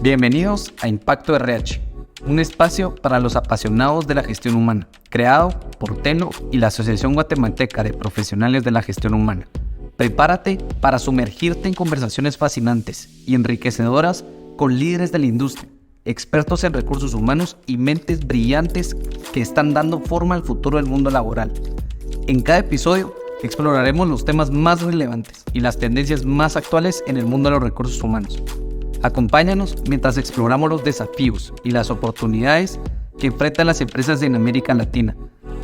Bienvenidos a Impacto RH, un espacio para los apasionados de la gestión humana, creado por TENO y la Asociación Guatemalteca de Profesionales de la Gestión Humana. Prepárate para sumergirte en conversaciones fascinantes y enriquecedoras con líderes de la industria, expertos en recursos humanos y mentes brillantes que están dando forma al futuro del mundo laboral. En cada episodio exploraremos los temas más relevantes y las tendencias más actuales en el mundo de los recursos humanos. Acompáñanos mientras exploramos los desafíos y las oportunidades que enfrentan las empresas en América Latina.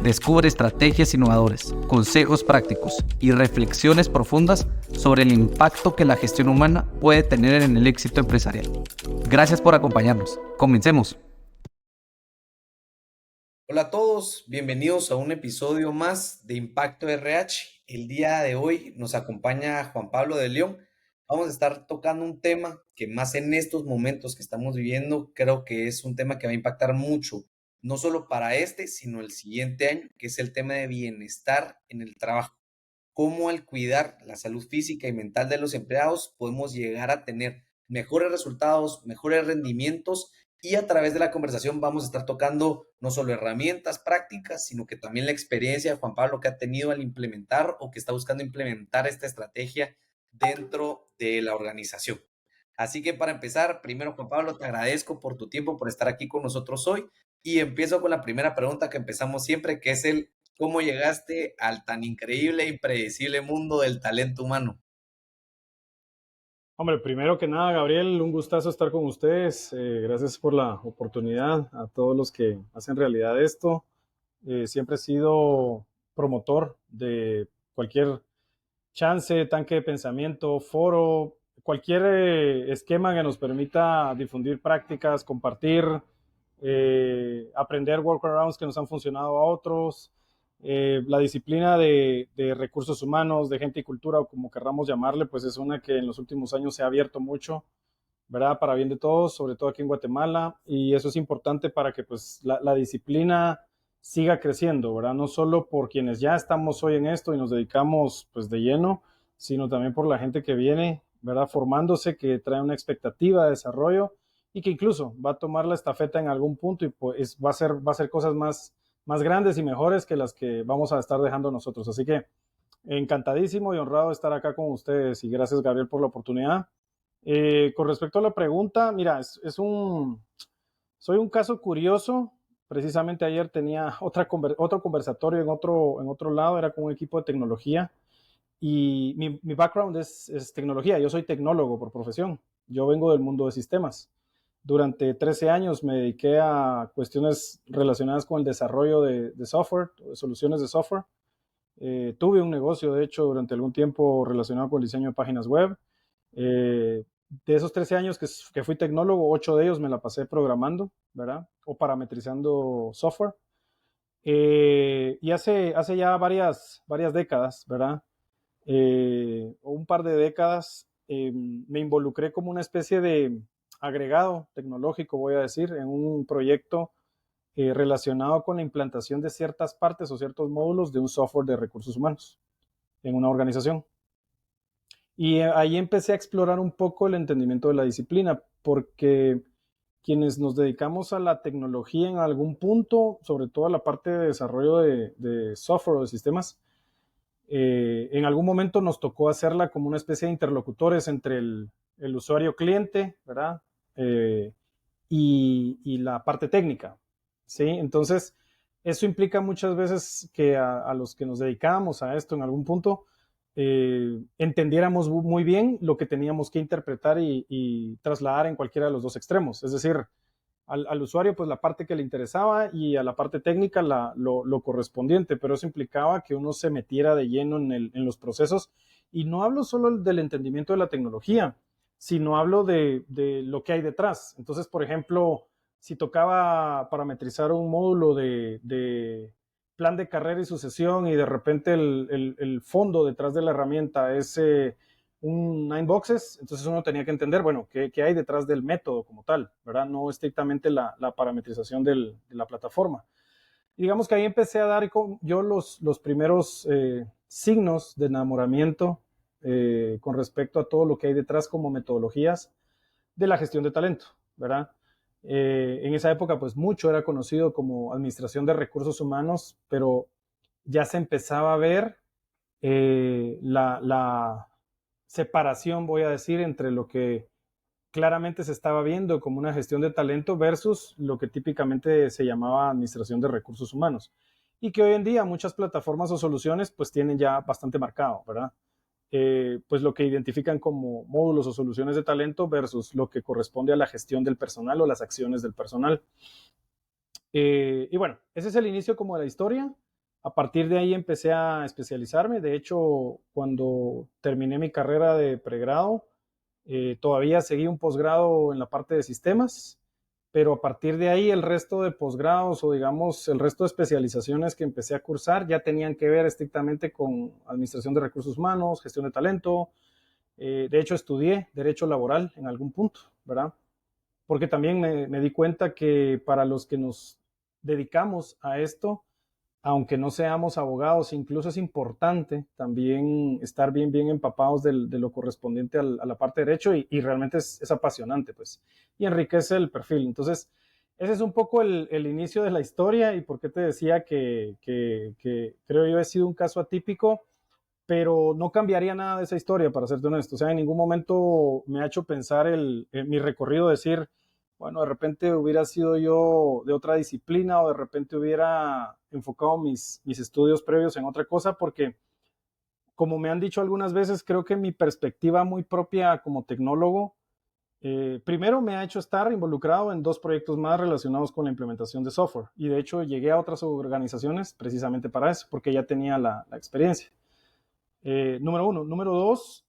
Descubre estrategias innovadoras, consejos prácticos y reflexiones profundas sobre el impacto que la gestión humana puede tener en el éxito empresarial. Gracias por acompañarnos. Comencemos. Hola a todos, bienvenidos a un episodio más de Impacto RH. El día de hoy nos acompaña Juan Pablo de León. Vamos a estar tocando un tema que más en estos momentos que estamos viviendo, creo que es un tema que va a impactar mucho, no solo para sino el siguiente año, que es el tema de bienestar en el trabajo. Cómo al cuidar la salud física y mental de los empleados podemos llegar a tener mejores resultados, mejores rendimientos, y a través de la conversación vamos a estar tocando no solo herramientas prácticas, sino que también la experiencia de Juan Pablo que ha tenido al implementar o que está buscando implementar esta estrategia dentro de la organización. Así que para empezar, primero Juan Pablo, te agradezco por tu tiempo, por estar aquí con nosotros hoy, y empiezo con la primera pregunta que empezamos siempre, que es el ¿cómo llegaste al tan increíble e impredecible mundo del talento humano? Hombre, primero que nada, Gabriel, un gustazo estar con ustedes. Gracias por la oportunidad a todos los que hacen realidad esto. Siempre he sido promotor de cualquier chance, tanque de pensamiento, foro, cualquier esquema que nos permita difundir prácticas, compartir, aprender workarounds que nos han funcionado a otros. La disciplina de recursos humanos, de gente y cultura, o como querramos llamarle, pues es una que en los últimos años se ha abierto mucho, ¿verdad? Para bien de todos, sobre todo aquí en Guatemala, y eso es importante para que pues la disciplina siga creciendo, ¿verdad? No solo por quienes ya estamos hoy en esto y nos dedicamos pues de lleno, sino también por la gente que viene, ¿verdad? Formándose, que trae una expectativa de desarrollo y que incluso va a tomar la estafeta en algún punto y pues va a ser cosas más grandes y mejores que las que vamos a estar dejando nosotros. Así que encantadísimo y honrado de estar acá con ustedes y gracias, Gabriel, por la oportunidad. Con respecto a la pregunta, mira, soy un caso curioso. Precisamente ayer tenía otro conversatorio en otro lado, era con un equipo de tecnología y mi background es tecnología. Yo soy tecnólogo por profesión. Yo vengo del mundo de sistemas. Durante 13 años me dediqué a cuestiones relacionadas con el desarrollo de software, de soluciones de software. Tuve un negocio, de hecho, durante algún tiempo relacionado con el diseño de páginas web. De esos 13 años que fui tecnólogo, 8 de ellos me la pasé programando, ¿verdad? O parametrizando software. Y hace ya varias décadas, ¿verdad? Un par de décadas, me involucré como una especie de agregado tecnológico, voy a decir, en un proyecto relacionado con la implantación de ciertas partes o ciertos módulos de un software de recursos humanos en una organización. Y ahí empecé a explorar un poco el entendimiento de la disciplina, porque quienes nos dedicamos a la tecnología en algún punto, sobre todo a la parte de desarrollo de software o de sistemas, en algún momento nos tocó hacerla como una especie de interlocutores entre el usuario cliente, ¿verdad? Y la parte técnica, ¿sí? Entonces, eso implica muchas veces que a los que nos dedicábamos a esto en algún punto, entendiéramos muy bien lo que teníamos que interpretar y trasladar en cualquiera de los dos extremos. Es decir, al usuario pues la parte que le interesaba y a la parte técnica lo correspondiente, pero eso implicaba que uno se metiera de lleno en los procesos. Y no hablo solo del entendimiento de la tecnología, sino hablo de lo que hay detrás. Entonces, por ejemplo, si tocaba parametrizar un módulo de plan de carrera y sucesión y de repente el fondo detrás de la herramienta es un nine boxes, entonces uno tenía que entender, bueno, qué hay detrás del método como tal, ¿verdad? No estrictamente la parametrización de la plataforma. Y digamos que ahí empecé a dar yo los primeros signos de enamoramiento con respecto a todo lo que hay detrás como metodologías de la gestión de talento, ¿verdad? En esa época, pues mucho era conocido como administración de recursos humanos, pero ya se empezaba a ver la separación, voy a decir, entre lo que claramente se estaba viendo como una gestión de talento versus lo que típicamente se llamaba administración de recursos humanos. Y que hoy en día muchas plataformas o soluciones pues tienen ya bastante marcado, ¿verdad? Pues lo que identifican como módulos o soluciones de talento versus lo que corresponde a la gestión del personal o las acciones del personal. Y bueno, ese es el inicio como de la historia. A partir de ahí empecé a especializarme. De hecho, cuando terminé mi carrera de pregrado, todavía seguí un posgrado en la parte de sistemas, pero a partir de ahí el resto de posgrados o digamos el resto de especializaciones que empecé a cursar ya tenían que ver estrictamente con administración de recursos humanos, gestión de talento. De hecho, estudié derecho laboral en algún punto, ¿verdad? Porque también me di cuenta que para los que nos dedicamos a esto, aunque no seamos abogados, incluso es importante también estar bien empapados de lo correspondiente a la parte de derecho y realmente es apasionante, pues, y enriquece el perfil. Entonces, ese es un poco el inicio de la historia y por qué te decía que creo yo he sido un caso atípico, pero no cambiaría nada de esa historia, para serte honesto. O sea, en ningún momento me ha hecho pensar mi recorrido, decir, bueno, de repente hubiera sido yo de otra disciplina o de repente hubiera enfocado mis estudios previos en otra cosa, porque como me han dicho algunas veces, creo que mi perspectiva muy propia como tecnólogo, primero me ha hecho estar involucrado en 2 proyectos más relacionados con la implementación de software. Y de hecho llegué a otras organizaciones precisamente para eso, porque ya tenía la experiencia. Número uno. Número dos,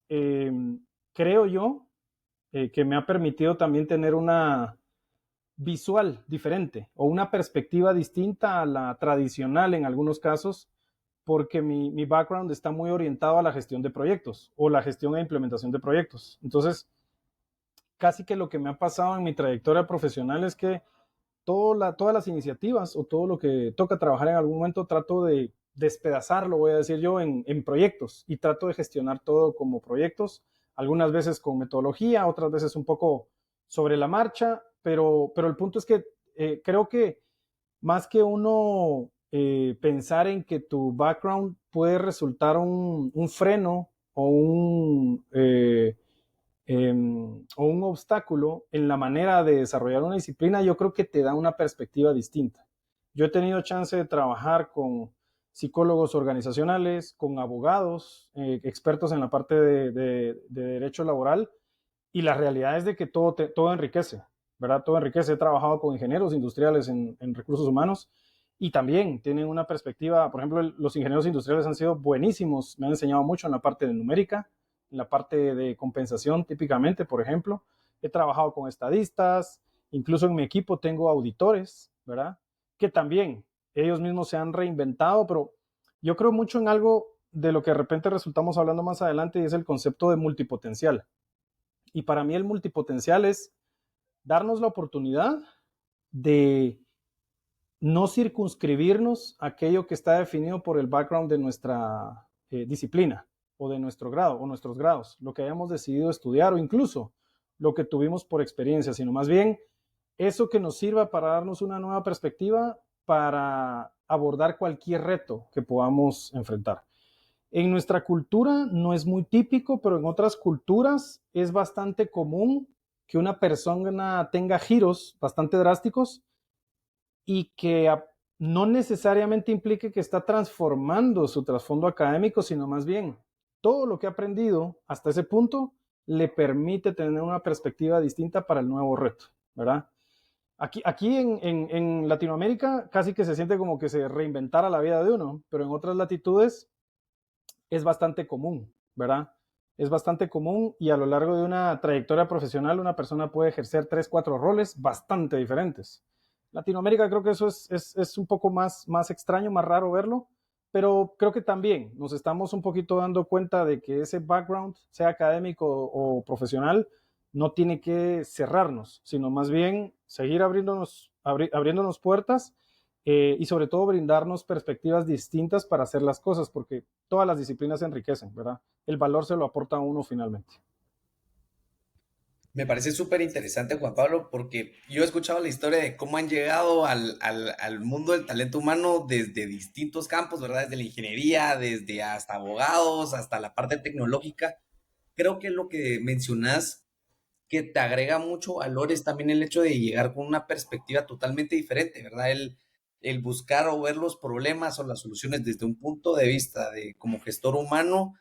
creo yo que me ha permitido también tener una visual diferente o una perspectiva distinta a la tradicional en algunos casos, porque mi background está muy orientado a la gestión de proyectos o la gestión e implementación de proyectos. Entonces, casi que lo que me ha pasado en mi trayectoria profesional es que todas las iniciativas o todo lo que toca trabajar en algún momento trato de despedazarlo, voy a decir yo, en proyectos y trato de gestionar todo como proyectos, algunas veces con metodología, otras veces un poco sobre la marcha, pero el punto es que creo que más que uno pensar en que tu background puede resultar un freno o o un obstáculo en la manera de desarrollar una disciplina, yo creo que te da una perspectiva distinta. Yo he tenido chance de trabajar con psicólogos organizacionales, con abogados, expertos en la parte de derecho laboral, y la realidad es de que todo enriquece, ¿verdad? Todo enriquece. He trabajado con ingenieros industriales en recursos humanos y también tienen una perspectiva, por ejemplo, los ingenieros industriales han sido buenísimos, me han enseñado mucho en la parte de numérica, en la parte de compensación típicamente, por ejemplo. He trabajado con estadistas, incluso en mi equipo tengo auditores, ¿verdad? Que también ellos mismos se han reinventado, pero yo creo mucho en algo de lo que de repente resultamos hablando más adelante y es el concepto de multipotencial. Y para mí el multipotencial es darnos la oportunidad de no circunscribirnos a aquello que está definido por el background de nuestra disciplina o de nuestro grado o nuestros grados, lo que hayamos decidido estudiar o incluso lo que tuvimos por experiencia, sino más bien eso que nos sirva para darnos una nueva perspectiva para abordar cualquier reto que podamos enfrentar. En nuestra cultura no es muy típico, pero en otras culturas es bastante común que una persona tenga giros bastante drásticos y que no necesariamente implique que está transformando su trasfondo académico, sino más bien todo lo que ha aprendido hasta ese punto le permite tener una perspectiva distinta para el nuevo reto, ¿verdad? Aquí en Latinoamérica casi que se siente como que se reinventara la vida de uno, pero en otras latitudes es bastante común, ¿verdad? Es bastante común y a lo largo de una trayectoria profesional una persona puede ejercer 3, 4 roles bastante diferentes. Latinoamérica creo que eso es un poco más extraño, más raro verlo, pero creo que también nos estamos un poquito dando cuenta de que ese background, sea académico o profesional, no tiene que cerrarnos, sino más bien seguir abriéndonos puertas y sobre todo brindarnos perspectivas distintas para hacer las cosas, porque todas las disciplinas se enriquecen, ¿verdad? El valor se lo aporta a uno finalmente. Me parece súper interesante, Juan Pablo, porque yo he escuchado la historia de cómo han llegado al mundo del talento humano desde distintos campos, ¿verdad? Desde la ingeniería, desde hasta abogados, hasta la parte tecnológica. Creo que lo que mencionas que te agrega mucho valor es también el hecho de llegar con una perspectiva totalmente diferente, ¿verdad? El buscar o ver los problemas o las soluciones desde un punto de vista de como gestor humano,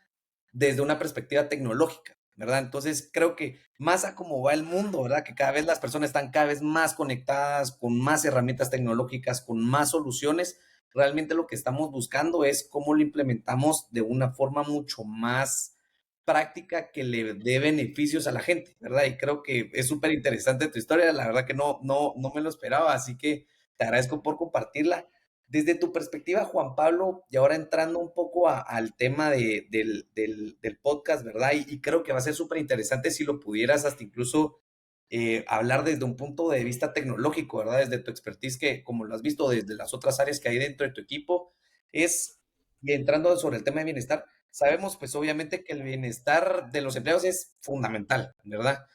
desde una perspectiva tecnológica, ¿verdad? Entonces creo que más a cómo va el mundo, ¿verdad? Que cada vez las personas están cada vez más conectadas, con más herramientas tecnológicas, con más soluciones. Realmente lo que estamos buscando es cómo lo implementamos de una forma mucho más práctica que le dé beneficios a la gente, ¿verdad? Y creo que es súper interesante tu historia, la verdad que no me lo esperaba, así que te agradezco por compartirla. Desde tu perspectiva, Juan Pablo, y ahora entrando un poco al tema del podcast, ¿verdad? Y creo que va a ser súper interesante si lo pudieras hasta incluso hablar desde un punto de vista tecnológico, ¿verdad? Desde tu expertise, que como lo has visto desde las otras áreas que hay dentro de tu equipo, es, y entrando sobre el tema de bienestar, sabemos pues obviamente que el bienestar de los empleados es fundamental, ¿verdad?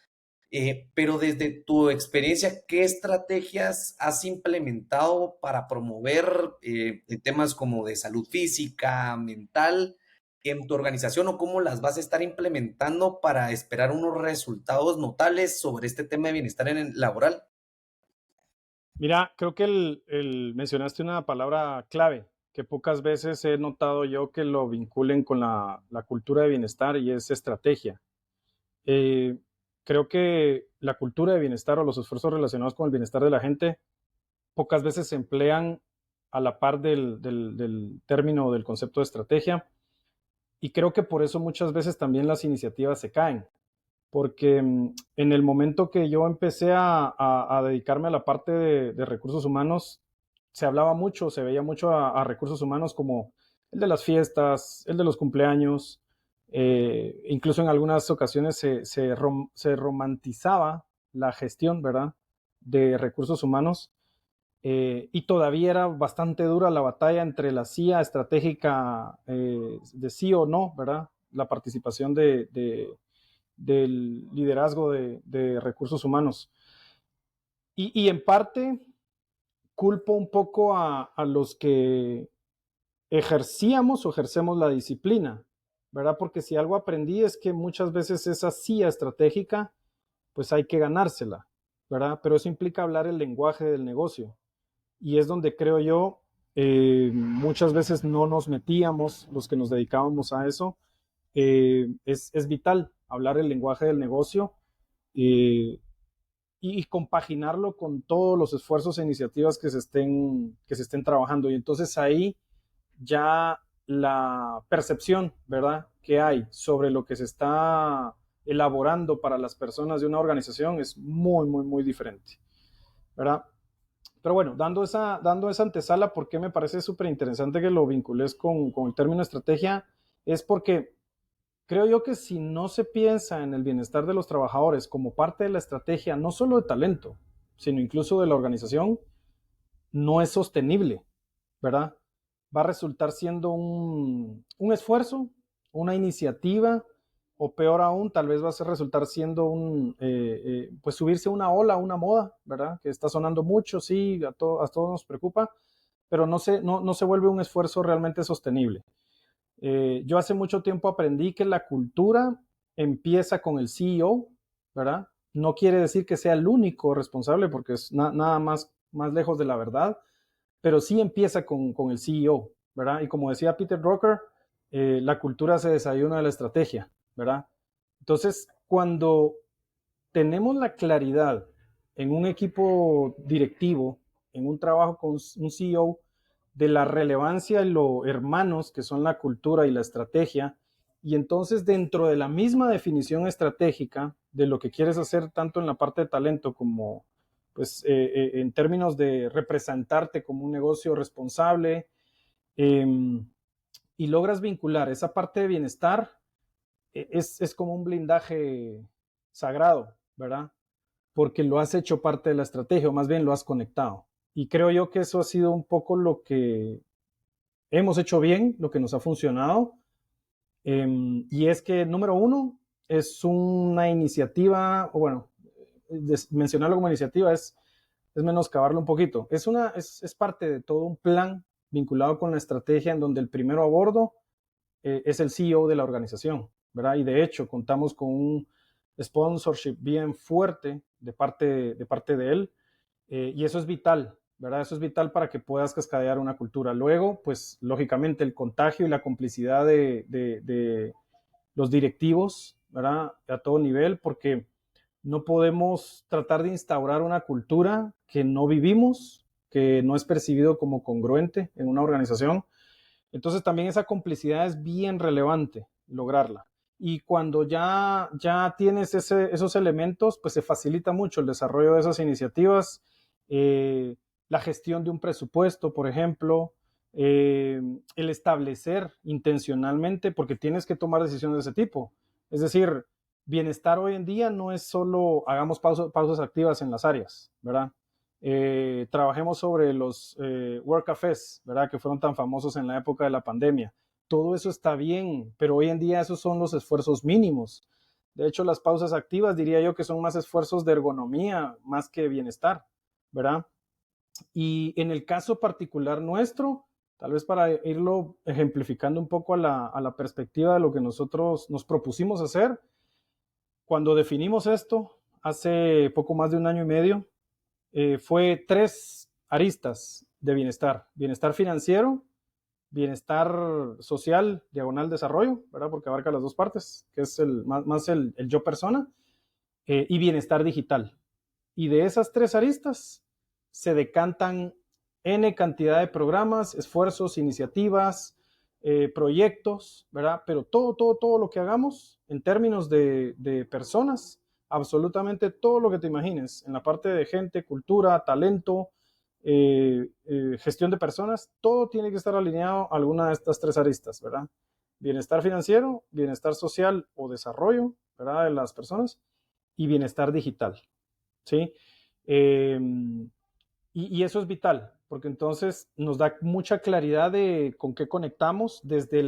Pero desde tu experiencia, ¿qué estrategias has implementado para promover temas como de salud física, mental, en tu organización o cómo las vas a estar implementando para esperar unos resultados notables sobre este tema de bienestar en el laboral? Mira, creo que mencionaste una palabra clave que pocas veces he notado yo que lo vinculen con la cultura de bienestar y es estrategia. Eh, Creo que la cultura de bienestar o los esfuerzos relacionados con el bienestar de la gente pocas veces se emplean a la par del término del concepto de estrategia y creo que por eso muchas veces también las iniciativas se caen, porque en el momento que yo empecé a dedicarme a la parte de recursos humanos, se hablaba mucho, se veía mucho a recursos humanos como el de las fiestas, el de los cumpleaños, incluso en algunas ocasiones se romantizaba la gestión, ¿verdad?, de recursos humanos. Y todavía era bastante dura la batalla entre la CIA estratégica de sí o no, ¿verdad? La participación del liderazgo de recursos humanos. Y en parte culpo un poco a los que ejercíamos o ejercemos la disciplina, ¿verdad? Porque si algo aprendí es que muchas veces esa CIA estratégica, pues hay que ganársela, ¿verdad? Pero eso implica hablar el lenguaje del negocio. Y es donde creo yo, muchas veces no nos metíamos los que nos dedicábamos a eso. Es vital hablar el lenguaje del negocio eh, y compaginarlo con todos los esfuerzos e iniciativas que se estén trabajando. Y entonces ahí ya la percepción, ¿verdad?, que hay sobre lo que se está elaborando para las personas de una organización es muy, muy, muy diferente, ¿verdad? Pero bueno, dando esa antesala, ¿por qué me parece súper interesante que lo vincules con el término estrategia? Es porque creo yo que si no se piensa en el bienestar de los trabajadores como parte de la estrategia, no solo de talento, sino incluso de la organización, no es sostenible, ¿verdad? Va a resultar siendo un esfuerzo, una iniciativa, o peor aún, tal vez va a resultar siendo pues subirse a una ola, una moda, ¿verdad? Que está sonando mucho, sí, a todos nos preocupa, pero no se vuelve un esfuerzo realmente sostenible. Yo hace mucho tiempo aprendí que la cultura empieza con el CEO, ¿verdad? No quiere decir que sea el único responsable porque es nada más lejos de la verdad, pero sí empieza con el CEO, ¿verdad? Y como decía Peter Drucker, la cultura se desayuna de la estrategia, ¿verdad? Entonces, cuando tenemos la claridad en un equipo directivo, en un trabajo con un CEO, de la relevancia de lo hermanos que son la cultura y la estrategia, y entonces dentro de la misma definición estratégica de lo que quieres hacer tanto en la parte de talento como pues en términos de representarte como un negocio responsable, eh, y logras vincular esa parte de bienestar, es como un blindaje sagrado, ¿verdad? Porque lo has hecho parte de la estrategia, o más bien lo has conectado. Y creo yo que eso ha sido un poco lo que hemos hecho bien, lo que nos ha funcionado. Y es que, número uno, es una iniciativa, o bueno, mencionarlo como iniciativa es menoscabarlo un poquito. Es parte de todo un plan vinculado con la estrategia en donde el primero a bordo es el CEO de la organización, ¿verdad? Y de hecho contamos con un sponsorship bien fuerte de parte de él, y eso es vital, ¿verdad? Eso es vital para que puedas cascadear una cultura. Luego, pues lógicamente el contagio y la complicidad de los directivos, ¿verdad? A todo nivel, porque no podemos tratar de instaurar una cultura que no vivimos, que no es percibido como congruente en una organización. Entonces también esa complicidad es bien relevante lograrla. Y cuando ya tienes esos elementos, pues se facilita mucho el desarrollo de esas iniciativas, eh, la gestión de un presupuesto, por ejemplo, el establecer intencionalmente, porque tienes que tomar decisiones de ese tipo. Es decir, bienestar hoy en día no es solo hagamos pausas activas en las áreas, ¿verdad? Trabajemos sobre los work cafés, ¿verdad? Que fueron tan famosos en la época de la pandemia. Todo eso está bien, pero hoy en día esos son los esfuerzos mínimos. De hecho, las pausas activas diría yo que son más esfuerzos de ergonomía más que bienestar, ¿verdad? Y en el caso particular nuestro, tal vez para irlo ejemplificando un poco a la perspectiva de lo que nosotros nos propusimos hacer, cuando definimos esto hace poco más de un año y medio, fue tres aristas de bienestar. Bienestar financiero, bienestar social, diagonal desarrollo, ¿verdad? Porque abarca las dos partes, que es más el yo persona, y bienestar digital. Y de esas tres aristas se decantan N cantidad de programas, esfuerzos, iniciativas, proyectos, ¿verdad? Pero todo lo que hagamos en términos de personas, absolutamente todo lo que te imagines, en la parte de gente, cultura, talento, gestión de personas, todo tiene que estar alineado a alguna de estas tres aristas, ¿verdad? Bienestar financiero, bienestar social o desarrollo, ¿verdad? De las personas y bienestar digital, ¿sí? Eh, y eso es vital, porque entonces nos da mucha claridad de con qué conectamos desde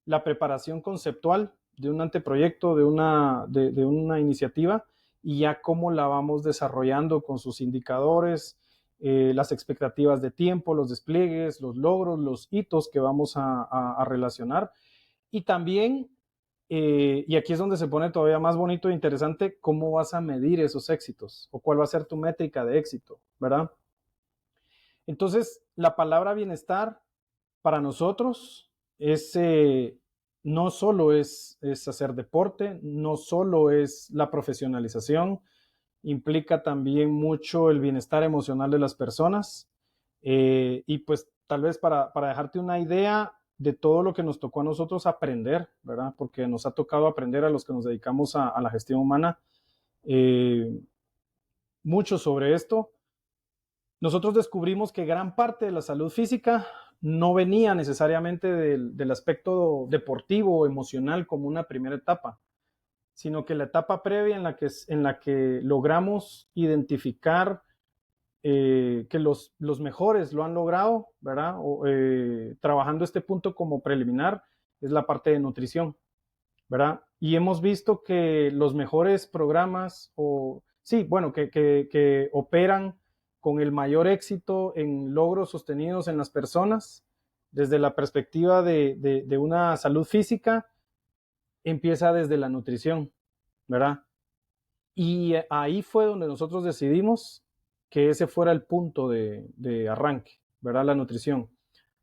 la preparación conceptual de un anteproyecto, de una iniciativa, y ya cómo la vamos desarrollando con sus indicadores, las expectativas de tiempo, los despliegues, los logros, los hitos que vamos a relacionar. Y también, y aquí es donde se pone todavía más bonito e interesante, cómo vas a medir esos éxitos o cuál va a ser tu métrica de éxito, ¿verdad? Entonces, la palabra bienestar para nosotros es, no solo es hacer deporte, no solo es la profesionalización, implica también mucho el bienestar emocional de las personas. Y pues tal vez para dejarte una idea de todo lo que nos tocó a nosotros aprender, ¿verdad? Porque nos ha tocado aprender a los que nos dedicamos a la gestión humana, eh, mucho sobre esto. Nosotros descubrimos que gran parte de la salud física no venía necesariamente del aspecto deportivo o emocional como una primera etapa, sino que la etapa previa en la que logramos identificar que los mejores lo han logrado, ¿verdad? Trabajando este punto como preliminar, es la parte de nutrición, ¿verdad? Y hemos visto que los mejores programas, sí, bueno, que operan con el mayor éxito en logros sostenidos en las personas, desde la perspectiva de una salud física, empieza desde la nutrición, ¿verdad? Y ahí fue donde nosotros decidimos que ese fuera el punto de arranque, ¿verdad? La nutrición.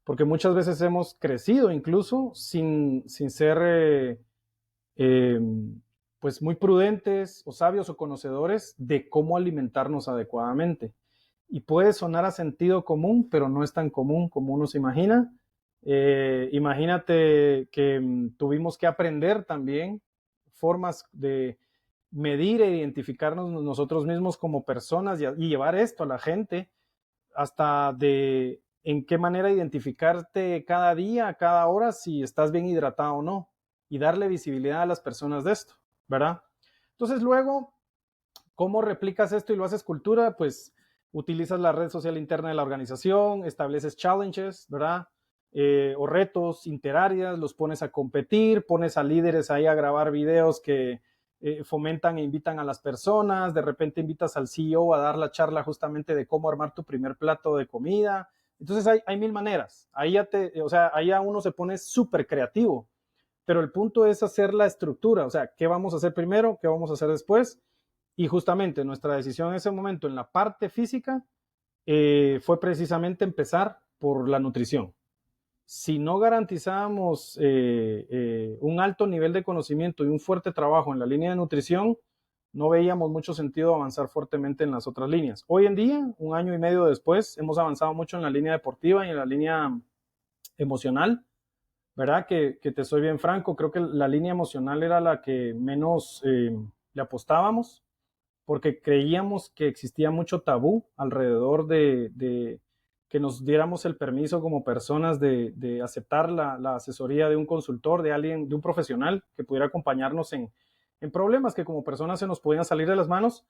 Porque muchas veces hemos crecido incluso sin ser eh, pues muy prudentes o sabios o conocedores de cómo alimentarnos adecuadamente. Y puede sonar a sentido común, pero no es tan común como uno se imagina. Imagínate que tuvimos que aprender también formas de medir e identificarnos nosotros mismos como personas y llevar esto a la gente, hasta de en qué manera identificarte cada día, cada hora, si estás bien hidratado o no, y darle visibilidad a las personas de esto, ¿verdad? Entonces luego, ¿cómo replicas esto y lo haces cultura? Pues utilizas la red social interna de la organización, estableces challenges, ¿verdad? o retos interáreas, los pones a competir, pones a líderes ahí a grabar videos que fomentan e invitan a las personas, de repente invitas al CEO a dar la charla justamente de cómo armar tu primer plato de comida. Entonces hay mil maneras. Ahí ya uno se pone súper creativo, pero el punto es hacer la estructura, o sea, ¿qué vamos a hacer primero? ¿Qué vamos a hacer después? Y justamente nuestra decisión en ese momento en la parte física fue precisamente empezar por la nutrición. Si no garantizábamos un alto nivel de conocimiento y un fuerte trabajo en la línea de nutrición, no veíamos mucho sentido avanzar fuertemente en las otras líneas. Hoy en día, 1 año y medio después, hemos avanzado mucho en la línea deportiva y en la línea emocional, ¿verdad? Que te soy bien franco, creo que la línea emocional era la que menos le apostábamos, porque creíamos que existía mucho tabú alrededor de que nos diéramos el permiso como personas de aceptar la asesoría de un consultor, de alguien, de un profesional que pudiera acompañarnos en problemas que como personas se nos podían salir de las manos.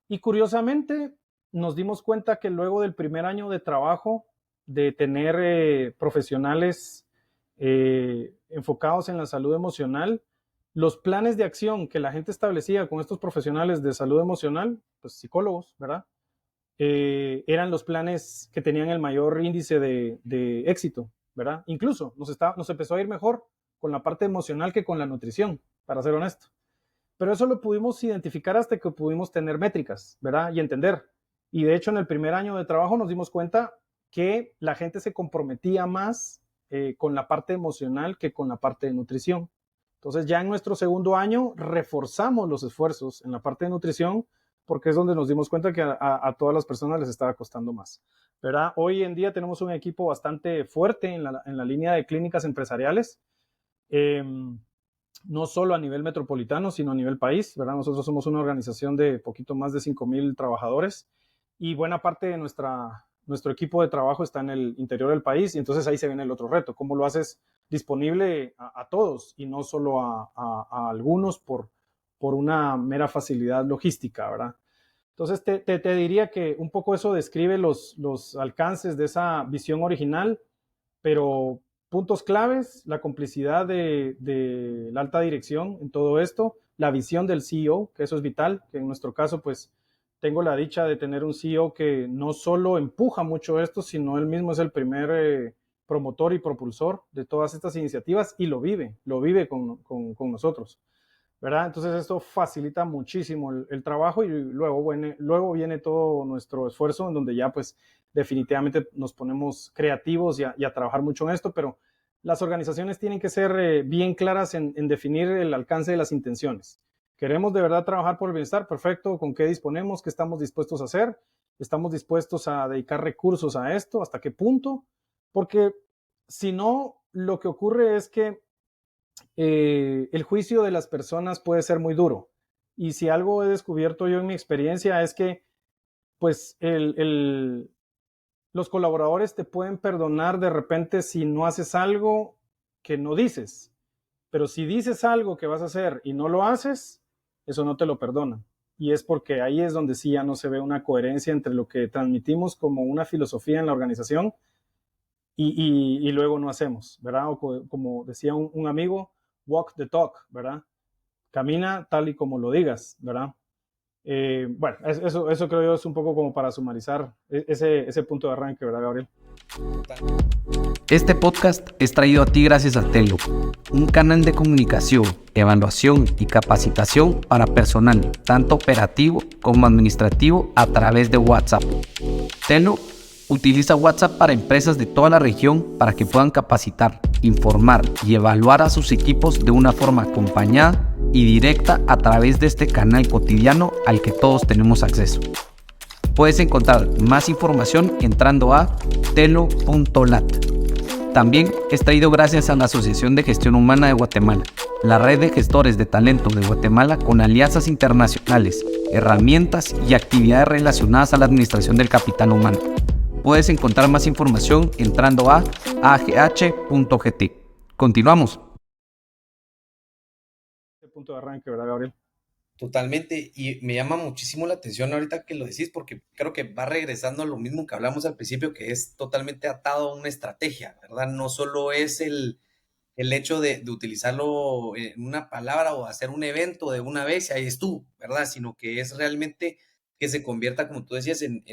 Y curiosamente nos dimos cuenta que luego del primer año de trabajo, de tener profesionales enfocados en la salud emocional, los planes de acción que la gente establecía con estos profesionales de salud emocional, pues psicólogos, ¿verdad? Eran los planes que tenían el mayor índice de éxito, ¿verdad? Incluso nos empezó a ir mejor con la parte emocional que con la nutrición, para ser honesto. Pero eso lo pudimos identificar hasta que pudimos tener métricas, ¿verdad? Y entender. Y de hecho, en el primer año de trabajo nos dimos cuenta que la gente se comprometía más con la parte emocional que con la parte de nutrición. Entonces, ya en nuestro segundo año reforzamos los esfuerzos en la parte de nutrición porque es donde nos dimos cuenta que a todas las personas les estaba costando más, ¿verdad? Hoy en día tenemos un equipo bastante fuerte en la línea de clínicas empresariales. No solo a nivel metropolitano, sino a nivel país, ¿verdad? Nosotros somos una organización de poquito más de 5,000 trabajadores y buena parte de nuestro equipo de trabajo está en el interior del país y entonces ahí se viene el otro reto, cómo lo haces disponible a todos y no solo a algunos por una mera facilidad logística, ¿verdad? Entonces te diría que un poco eso describe los alcances de esa visión original, pero puntos claves, la complicidad de la alta dirección en todo esto, la visión del CEO, que eso es vital, que en nuestro caso pues tengo la dicha de tener un CEO que no solo empuja mucho esto, sino él mismo es el primer promotor y propulsor de todas estas iniciativas y lo vive con nosotros, ¿verdad? Entonces esto facilita muchísimo el trabajo y luego viene todo nuestro esfuerzo en donde ya pues definitivamente nos ponemos creativos y a trabajar mucho en esto, pero las organizaciones tienen que ser bien claras en definir el alcance de las intenciones. ¿Queremos de verdad trabajar por el bienestar? Perfecto. ¿Con qué disponemos? ¿Qué estamos dispuestos a hacer? ¿Estamos dispuestos a dedicar recursos a esto? ¿Hasta qué punto? Porque si no, lo que ocurre es que el juicio de las personas puede ser muy duro. Y si algo he descubierto yo en mi experiencia es que pues los colaboradores te pueden perdonar de repente si no haces algo que no dices. Pero si dices algo que vas a hacer y no lo haces, eso no te lo perdonan. Y es porque ahí es donde sí ya no se ve una coherencia entre lo que transmitimos como una filosofía en la organización y luego no hacemos, ¿verdad? O como decía un amigo, walk the talk, ¿verdad? Camina tal y como lo digas, ¿verdad? Bueno, eso creo yo es un poco como para sumarizar ese punto de arranque, ¿verdad, Gabriel? Este podcast es traído a ti gracias a Telo, un canal de comunicación, evaluación y capacitación para personal, tanto operativo como administrativo, a través de WhatsApp. Telo utiliza WhatsApp para empresas de toda la región para que puedan capacitar, informar y evaluar a sus equipos de una forma acompañada y directa a través de este canal cotidiano al que todos tenemos acceso. Puedes encontrar más información entrando a telo.lat. También es traído gracias a la Asociación de Gestión Humana de Guatemala, la red de gestores de talento de Guatemala con alianzas internacionales, herramientas y actividades relacionadas a la administración del capital humano. Puedes encontrar más información entrando a agh.gt. Continuamos. Punto de arranque, ¿verdad, Gabriel? Totalmente, y me llama muchísimo la atención ahorita que lo decís, porque creo que va regresando a lo mismo que hablamos al principio, que es totalmente atado a una estrategia, ¿verdad? No solo es el hecho de utilizarlo en una palabra o hacer un evento de una vez y ahí estuvo, ¿verdad? Sino que es realmente que se convierta, como tú decías, en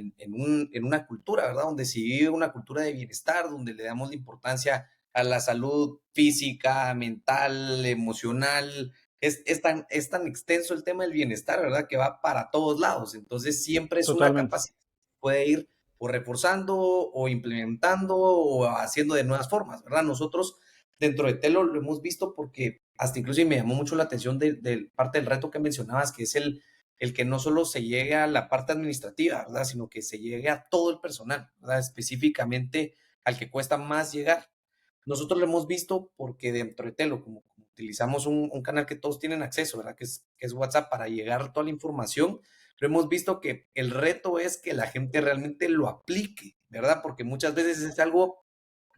una cultura, ¿verdad? Donde se vive una cultura de bienestar, donde le damos la importancia a la salud física, mental, emocional. Es tan extenso el tema del bienestar, ¿verdad? Que va para todos lados. Entonces, siempre es una Totalmente. capacidad que puede ir o reforzando o implementando o haciendo de nuevas formas, ¿verdad? Nosotros dentro de Telo lo hemos visto porque hasta incluso me llamó mucho la atención de parte del reto que mencionabas, que es el que no solo se llegue a la parte administrativa, ¿verdad? Sino que se llegue a todo el personal, ¿verdad? Específicamente al que cuesta más llegar. Nosotros lo hemos visto porque dentro de Telo, como utilizamos un canal que todos tienen acceso, ¿verdad? Que es WhatsApp para llegar a toda la información, pero hemos visto que el reto es que la gente realmente lo aplique, ¿verdad? Porque muchas veces es algo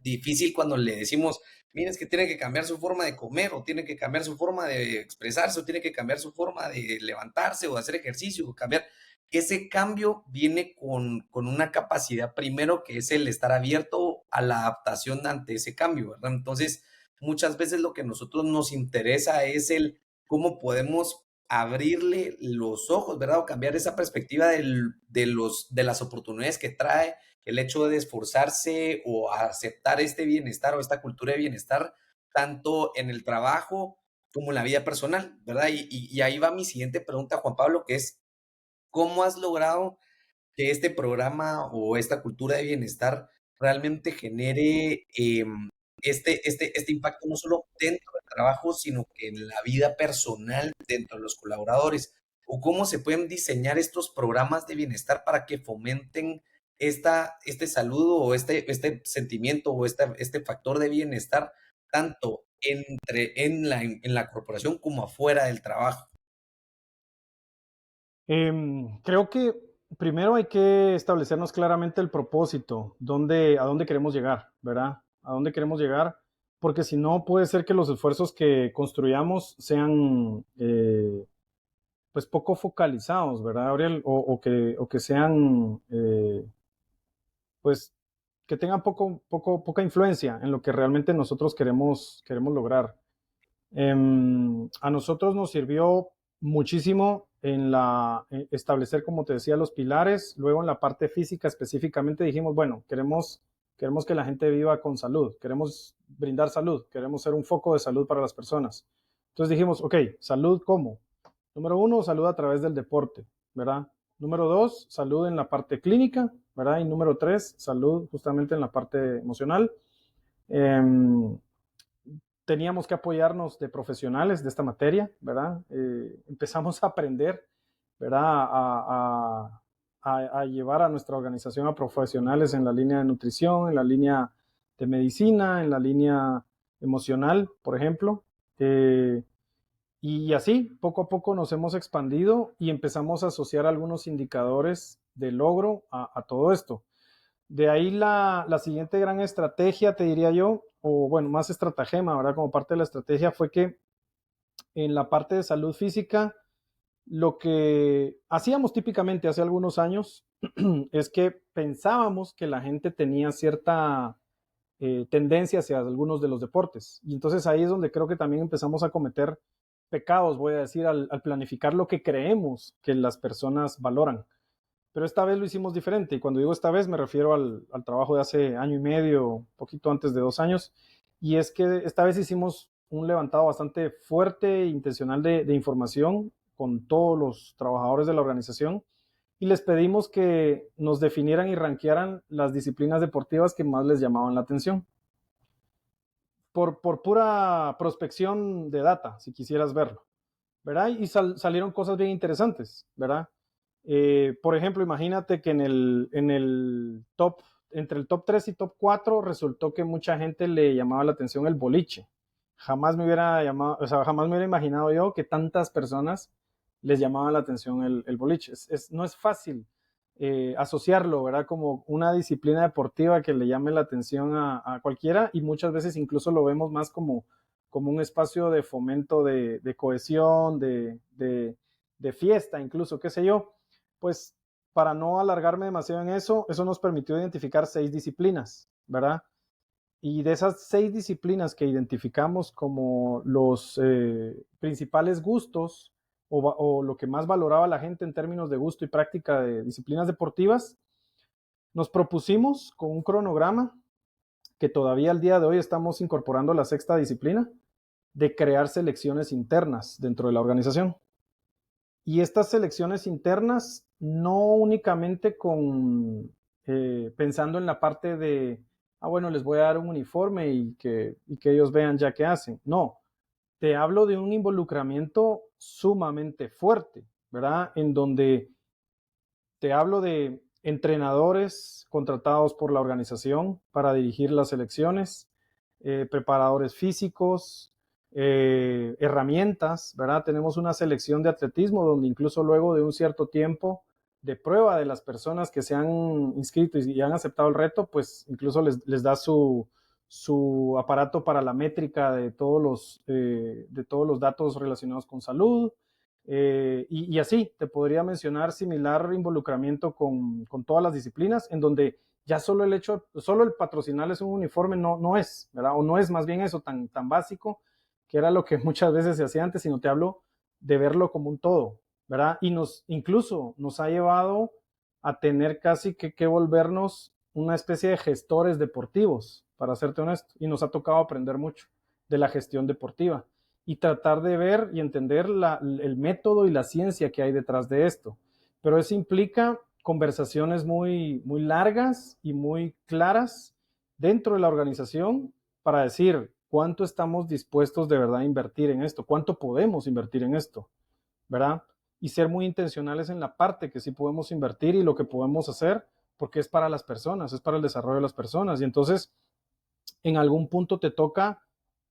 difícil cuando le decimos, mira, es que tiene que cambiar su forma de comer, o tiene que cambiar su forma de expresarse, o tiene que cambiar su forma de levantarse, o hacer ejercicio, o cambiar. Ese cambio viene con una capacidad primero que es el estar abierto a la adaptación ante ese cambio, ¿verdad? Entonces, muchas veces lo que a nosotros nos interesa es el cómo podemos abrirle los ojos, ¿verdad? O cambiar esa perspectiva de las oportunidades que trae el hecho de esforzarse o aceptar este bienestar o esta cultura de bienestar, tanto en el trabajo como en la vida personal, ¿verdad? Y ahí va mi siguiente pregunta, Juan Pablo, que es, ¿cómo has logrado que este programa o esta cultura de bienestar realmente genere este impacto no solo dentro del trabajo, sino que en la vida personal dentro de los colaboradores? ¿O cómo se pueden diseñar estos programas de bienestar para que fomenten este saludo o este sentimiento o este factor de bienestar tanto en la corporación como afuera del trabajo? Creo que primero hay que establecernos claramente el propósito, a dónde queremos llegar, ¿verdad? A dónde queremos llegar, porque si no puede ser que los esfuerzos que construyamos sean pues poco focalizados, ¿verdad, Gabriel? O que sean pues que tengan poca influencia en lo que realmente nosotros queremos lograr. A nosotros nos sirvió muchísimo establecer, como te decía, los pilares. Luego en la parte física específicamente dijimos, bueno, queremos que la gente viva con salud, queremos brindar salud, queremos ser un foco de salud para las personas. Entonces dijimos, ok, salud, ¿cómo? Número uno, salud a través del deporte, ¿verdad? Número dos, salud en la parte clínica, ¿verdad? Y número tres, salud justamente en la parte emocional. Eh, Teníamos que apoyarnos de profesionales de esta materia, ¿verdad? Empezamos a aprender, ¿verdad? A llevar a nuestra organización a profesionales en la línea de nutrición, en la línea de medicina, en la línea emocional, por ejemplo. Y así, poco a poco nos hemos expandido y empezamos a asociar algunos indicadores de logro a todo esto. De ahí la siguiente gran estrategia, te diría yo, o bueno, más estratagema, ¿verdad? Como parte de la estrategia fue que en la parte de salud física, lo que hacíamos típicamente hace algunos años es que pensábamos que la gente tenía cierta tendencia hacia algunos de los deportes. Y entonces ahí es donde creo que también empezamos a cometer pecados, voy a decir, al planificar lo que creemos que las personas valoran. Pero esta vez lo hicimos diferente. Y cuando digo esta vez me refiero al trabajo de hace año y medio, poquito antes de 2 años. Y es que esta vez hicimos un levantado bastante fuerte e intencional de información con todos los trabajadores de la organización y les pedimos que nos definieran y rankearan las disciplinas deportivas que más les llamaban la atención. Por pura prospección de data, si quisieras verlo, ¿verdad? Y salieron cosas bien interesantes, ¿verdad? Por ejemplo, imagínate que entre el top 3 y top 4 resultó que mucha gente le llamaba la atención el boliche. Jamás me hubiera llamado, o sea, jamás me hubiera imaginado yo que tantas personas les llamaba la atención el boliche. No es fácil asociarlo, ¿verdad? Como una disciplina deportiva que le llame la atención a cualquiera y muchas veces incluso lo vemos más como un espacio de fomento de cohesión, de fiesta, incluso, qué sé yo. Pues para no alargarme demasiado en eso, eso nos permitió identificar 6 disciplinas, ¿verdad? Y de esas 6 disciplinas que identificamos como los principales gustos o lo que más valoraba la gente en términos de gusto y práctica de disciplinas deportivas, nos propusimos con un cronograma que todavía al día de hoy estamos incorporando la 6ª disciplina, de crear selecciones internas dentro de la organización. Y estas selecciones internas no únicamente pensando en la parte de, bueno, les voy a dar un uniforme y que ellos vean ya qué hacen. No, te hablo de un involucramiento sumamente fuerte, ¿verdad? En donde te hablo de entrenadores contratados por la organización para dirigir las selecciones, preparadores físicos, herramientas, ¿verdad? Tenemos una selección de atletismo donde incluso luego de un cierto tiempo de prueba de las personas que se han inscrito y han aceptado el reto, pues incluso les da su aparato para la métrica de todos los datos relacionados con salud. Y así, te podría mencionar similar involucramiento con todas las disciplinas, en donde ya solo el patrocinarles un uniforme no es, ¿verdad? O no es más bien eso tan básico, que era lo que muchas veces se hacía antes, sino te hablo de verlo como un todo, ¿verdad? Y incluso nos ha llevado a tener casi que volvernos una especie de gestores deportivos, para serte honesto, y nos ha tocado aprender mucho de la gestión deportiva y tratar de ver y entender el método y la ciencia que hay detrás de esto. Pero eso implica conversaciones muy, muy largas y muy claras dentro de la organización para decir cuánto estamos dispuestos de verdad a invertir en esto, cuánto podemos invertir en esto, ¿verdad? Y ser muy intencionales en la parte que sí podemos invertir y lo que podemos hacer, porque es para las personas, es para el desarrollo de las personas. Y entonces, en algún punto te toca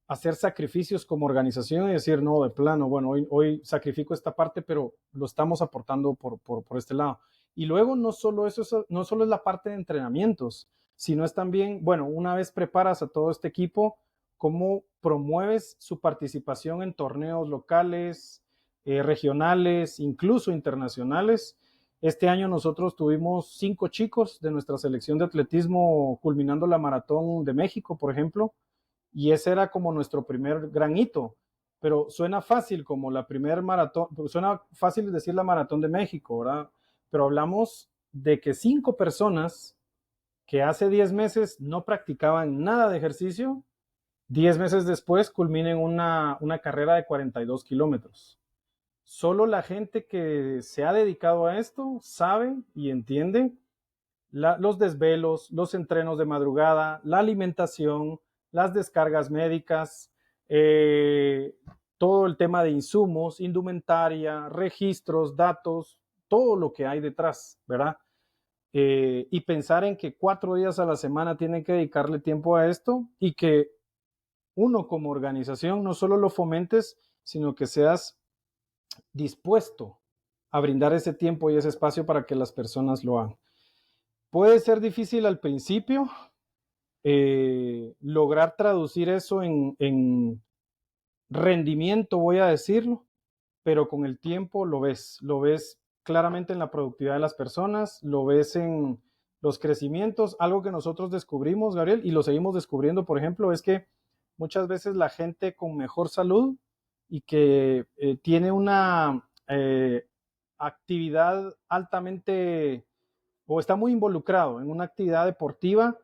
hacer sacrificios como organización y decir, no, de plano, bueno, hoy sacrifico esta parte, pero lo estamos aportando por este lado. Y luego no solo eso, no solo es la parte de entrenamientos, sino es también, bueno, una vez preparas a todo este equipo, cómo promueves su participación en torneos locales, regionales, incluso internacionales. Este año nosotros tuvimos 5 chicos de nuestra selección de atletismo culminando la Maratón de México, por ejemplo, y ese era como nuestro primer gran hito. Pero suena fácil como la primer maratón, suena fácil decir la Maratón de México, ¿verdad? Pero hablamos de que 5 personas que hace 10 meses no practicaban nada de ejercicio, 10 meses después culminen una carrera de 42 kilómetros. Solo la gente que se ha dedicado a esto sabe y entiende los desvelos, los entrenos de madrugada, la alimentación, las descargas médicas, todo el tema de insumos, indumentaria, registros, datos, todo lo que hay detrás, ¿verdad? Y pensar en que 4 días a la semana tienen que dedicarle tiempo a esto y que uno como organización no solo lo fomentes, sino que seas dispuesto a brindar ese tiempo y ese espacio para que las personas lo hagan. Puede ser difícil al principio lograr traducir eso en rendimiento, voy a decirlo, pero con el tiempo lo ves claramente en la productividad de las personas, lo ves en los crecimientos. Algo que nosotros descubrimos, Gabriel, y lo seguimos descubriendo, por ejemplo, es que muchas veces la gente con mejor salud y que tiene una actividad altamente o está muy involucrado en una actividad deportiva,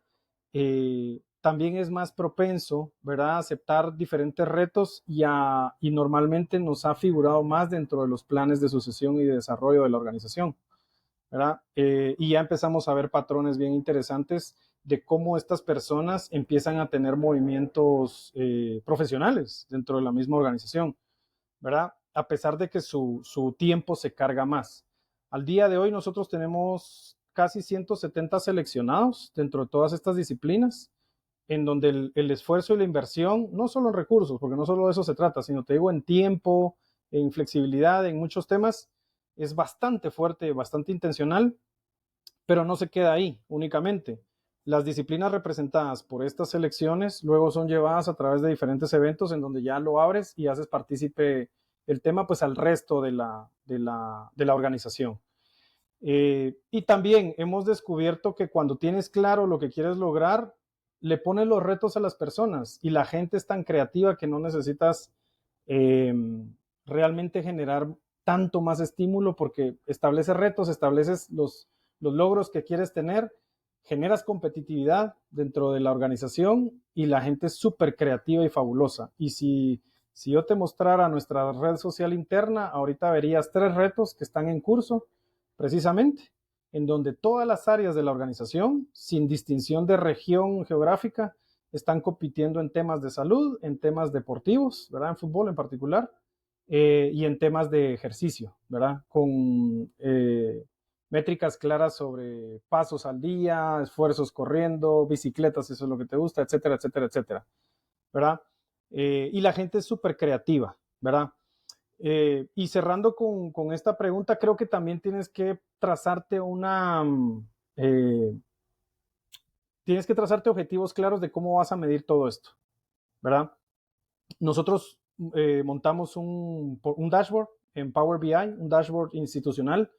también es más propenso, ¿verdad?, a aceptar diferentes retos y normalmente nos ha figurado más dentro de los planes de sucesión y de desarrollo de la organización, ¿verdad? Y ya empezamos a ver patrones bien interesantes de cómo estas personas empiezan a tener movimientos profesionales dentro de la misma organización, ¿verdad? A pesar de que su tiempo se carga más. Al día de hoy nosotros tenemos casi 170 seleccionados dentro de todas estas disciplinas, en donde el esfuerzo y la inversión, no solo en recursos, porque no solo de eso se trata, sino te digo en tiempo, en flexibilidad, en muchos temas, es bastante fuerte, bastante intencional, pero no se queda ahí únicamente. Las disciplinas representadas por estas selecciones luego son llevadas a través de diferentes eventos en donde ya lo abres y haces partícipe el tema pues al resto de la organización. Y también hemos descubierto que cuando tienes claro lo que quieres lograr, le pones los retos a las personas y la gente es tan creativa que no necesitas eh, realmente generar tanto más estímulo porque estableces retos, estableces los logros que quieres tener, generas competitividad dentro de la organización y la gente es súper creativa y fabulosa. Y si yo te mostrara nuestra red social interna, ahorita verías 3 retos que están en curso precisamente, en donde todas las áreas de la organización, sin distinción de región geográfica, están compitiendo en temas de salud, en temas deportivos, ¿verdad? En fútbol en particular, y en temas de ejercicio, ¿verdad? Con métricas claras sobre pasos al día, esfuerzos corriendo, bicicletas, eso es lo que te gusta, etcétera, etcétera, etcétera, ¿verdad? Y la gente es súper creativa, ¿verdad? Y cerrando con esta pregunta, creo que también eh, tienes que trazarte objetivos claros de cómo vas a medir todo esto, ¿verdad? Nosotros montamos un dashboard en Power BI, un dashboard institucional.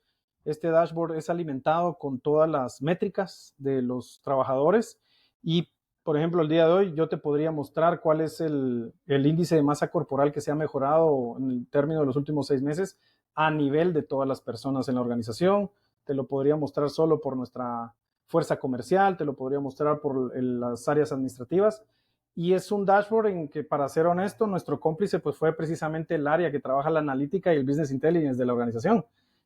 Este dashboard es alimentado con todas las métricas de los trabajadores y, por ejemplo, el día de hoy yo te podría mostrar cuál es el índice de masa corporal que se ha mejorado en el término de los últimos 6 meses a nivel de todas las personas en la organización. Te lo podría mostrar solo por nuestra fuerza comercial, te lo podría mostrar por las áreas administrativas. Y es un dashboard en que, para ser honesto, nuestro cómplice pues fue precisamente el área que trabaja la analítica y el business intelligence de la organización.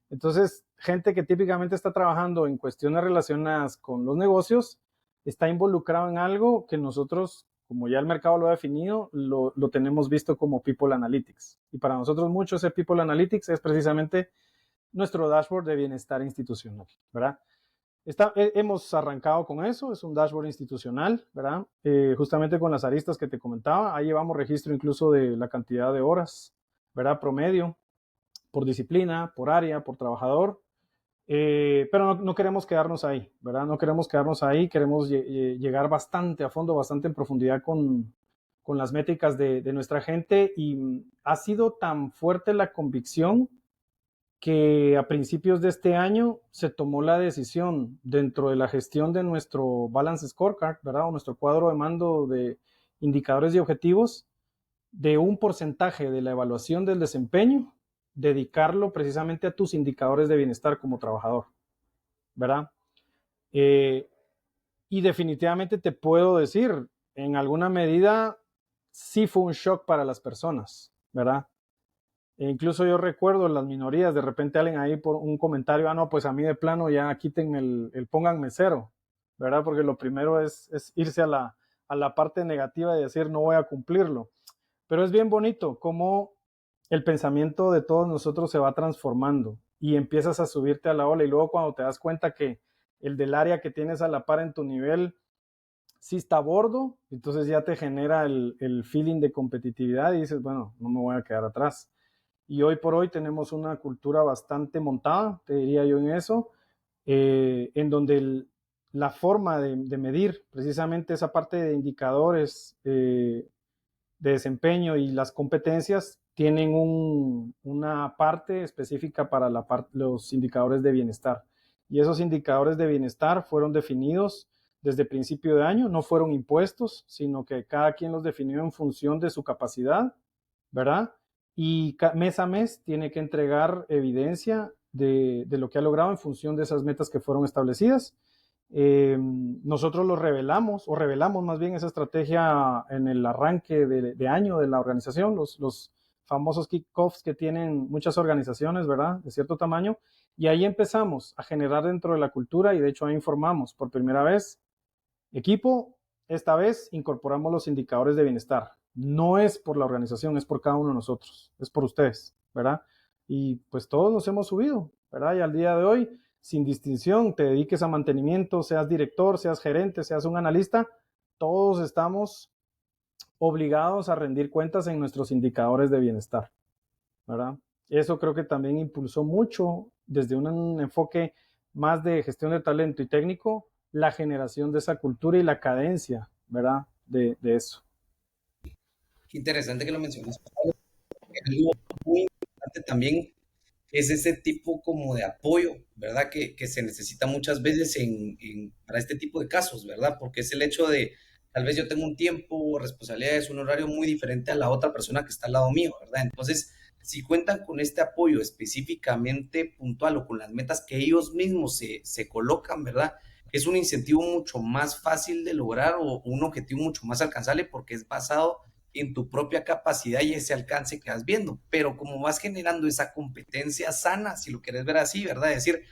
Entonces, gente que típicamente está trabajando en cuestiones relacionadas con los negocios, está involucrado en algo que nosotros, como ya el mercado lo ha definido, lo tenemos visto como People Analytics. Y para nosotros mucho ese People Analytics es precisamente nuestro dashboard de bienestar institucional, ¿verdad? Hemos arrancado con eso, es un dashboard institucional, ¿verdad? Justamente con las aristas que te comentaba, ahí llevamos registro incluso de la cantidad de horas, ¿verdad? Promedio, por disciplina, por área, por trabajador, pero no queremos quedarnos ahí, ¿verdad? No queremos quedarnos ahí, queremos llegar bastante a fondo, bastante en profundidad con las métricas de nuestra gente y ha sido tan fuerte la convicción que a principios de este año se tomó la decisión dentro de la gestión de nuestro Balance Scorecard, ¿verdad? O nuestro cuadro de mando de indicadores y objetivos, de un porcentaje de la evaluación del desempeño, dedicarlo precisamente a tus indicadores de bienestar como trabajador, ¿verdad? Y definitivamente te puedo decir, en alguna medida sí fue un shock para las personas, ¿verdad? E incluso yo recuerdo las minorías, de repente alguien ahí por un comentario, no, pues a mí de plano ya quítenme pónganme 0, ¿verdad? Porque lo primero es irse a la parte negativa de decir no voy a cumplirlo. Pero es bien bonito cómo el pensamiento de todos nosotros se va transformando y empiezas a subirte a la ola y luego cuando te das cuenta que el del área que tienes a la par en tu nivel sí está a bordo, entonces ya te genera el feeling de competitividad y dices, bueno, no me voy a quedar atrás. Y hoy por hoy tenemos una cultura bastante montada, te diría yo en eso, en donde la forma de medir precisamente esa parte de indicadores de desempeño y las competencias tienen una parte específica para los indicadores de bienestar. Y esos indicadores de bienestar fueron definidos desde principio de año, no fueron impuestos, sino que cada quien los definió en función de su capacidad, ¿verdad? Y mes a mes tiene que entregar evidencia de lo que ha logrado en función de esas metas que fueron establecidas. Nosotros revelamos más bien esa estrategia en el arranque de año de la organización, los famosos kick-offs que tienen muchas organizaciones, ¿verdad? De cierto tamaño. Y ahí empezamos a generar dentro de la cultura y de hecho ahí informamos por primera vez, equipo, esta vez incorporamos los indicadores de bienestar. No es por la organización, es por cada uno de nosotros, es por ustedes, ¿verdad? Y pues todos nos hemos subido, ¿verdad? Y al día de hoy, sin distinción, te dediques a mantenimiento, seas director, seas gerente, seas un analista, todos estamos obligados a rendir cuentas en nuestros indicadores de bienestar, ¿verdad? Eso creo que también impulsó mucho desde un enfoque más de gestión de talento y técnico, la generación de esa cultura y la cadencia, ¿verdad? De eso. Qué interesante que lo mencionas. Es algo muy importante también es ese tipo como de apoyo, ¿verdad? Que se necesita muchas veces para este tipo de casos, ¿verdad? Porque es el hecho de, tal vez yo tengo un tiempo, responsabilidades, un horario muy diferente a la otra persona que está al lado mío, ¿verdad? Entonces, si cuentan con este apoyo específicamente puntual o con las metas que ellos mismos se colocan, ¿verdad? Es un incentivo mucho más fácil de lograr o un objetivo mucho más alcanzable porque es basado en tu propia capacidad y ese alcance que vas viendo, pero como vas generando esa competencia sana, si lo quieres ver así, ¿verdad? Decir,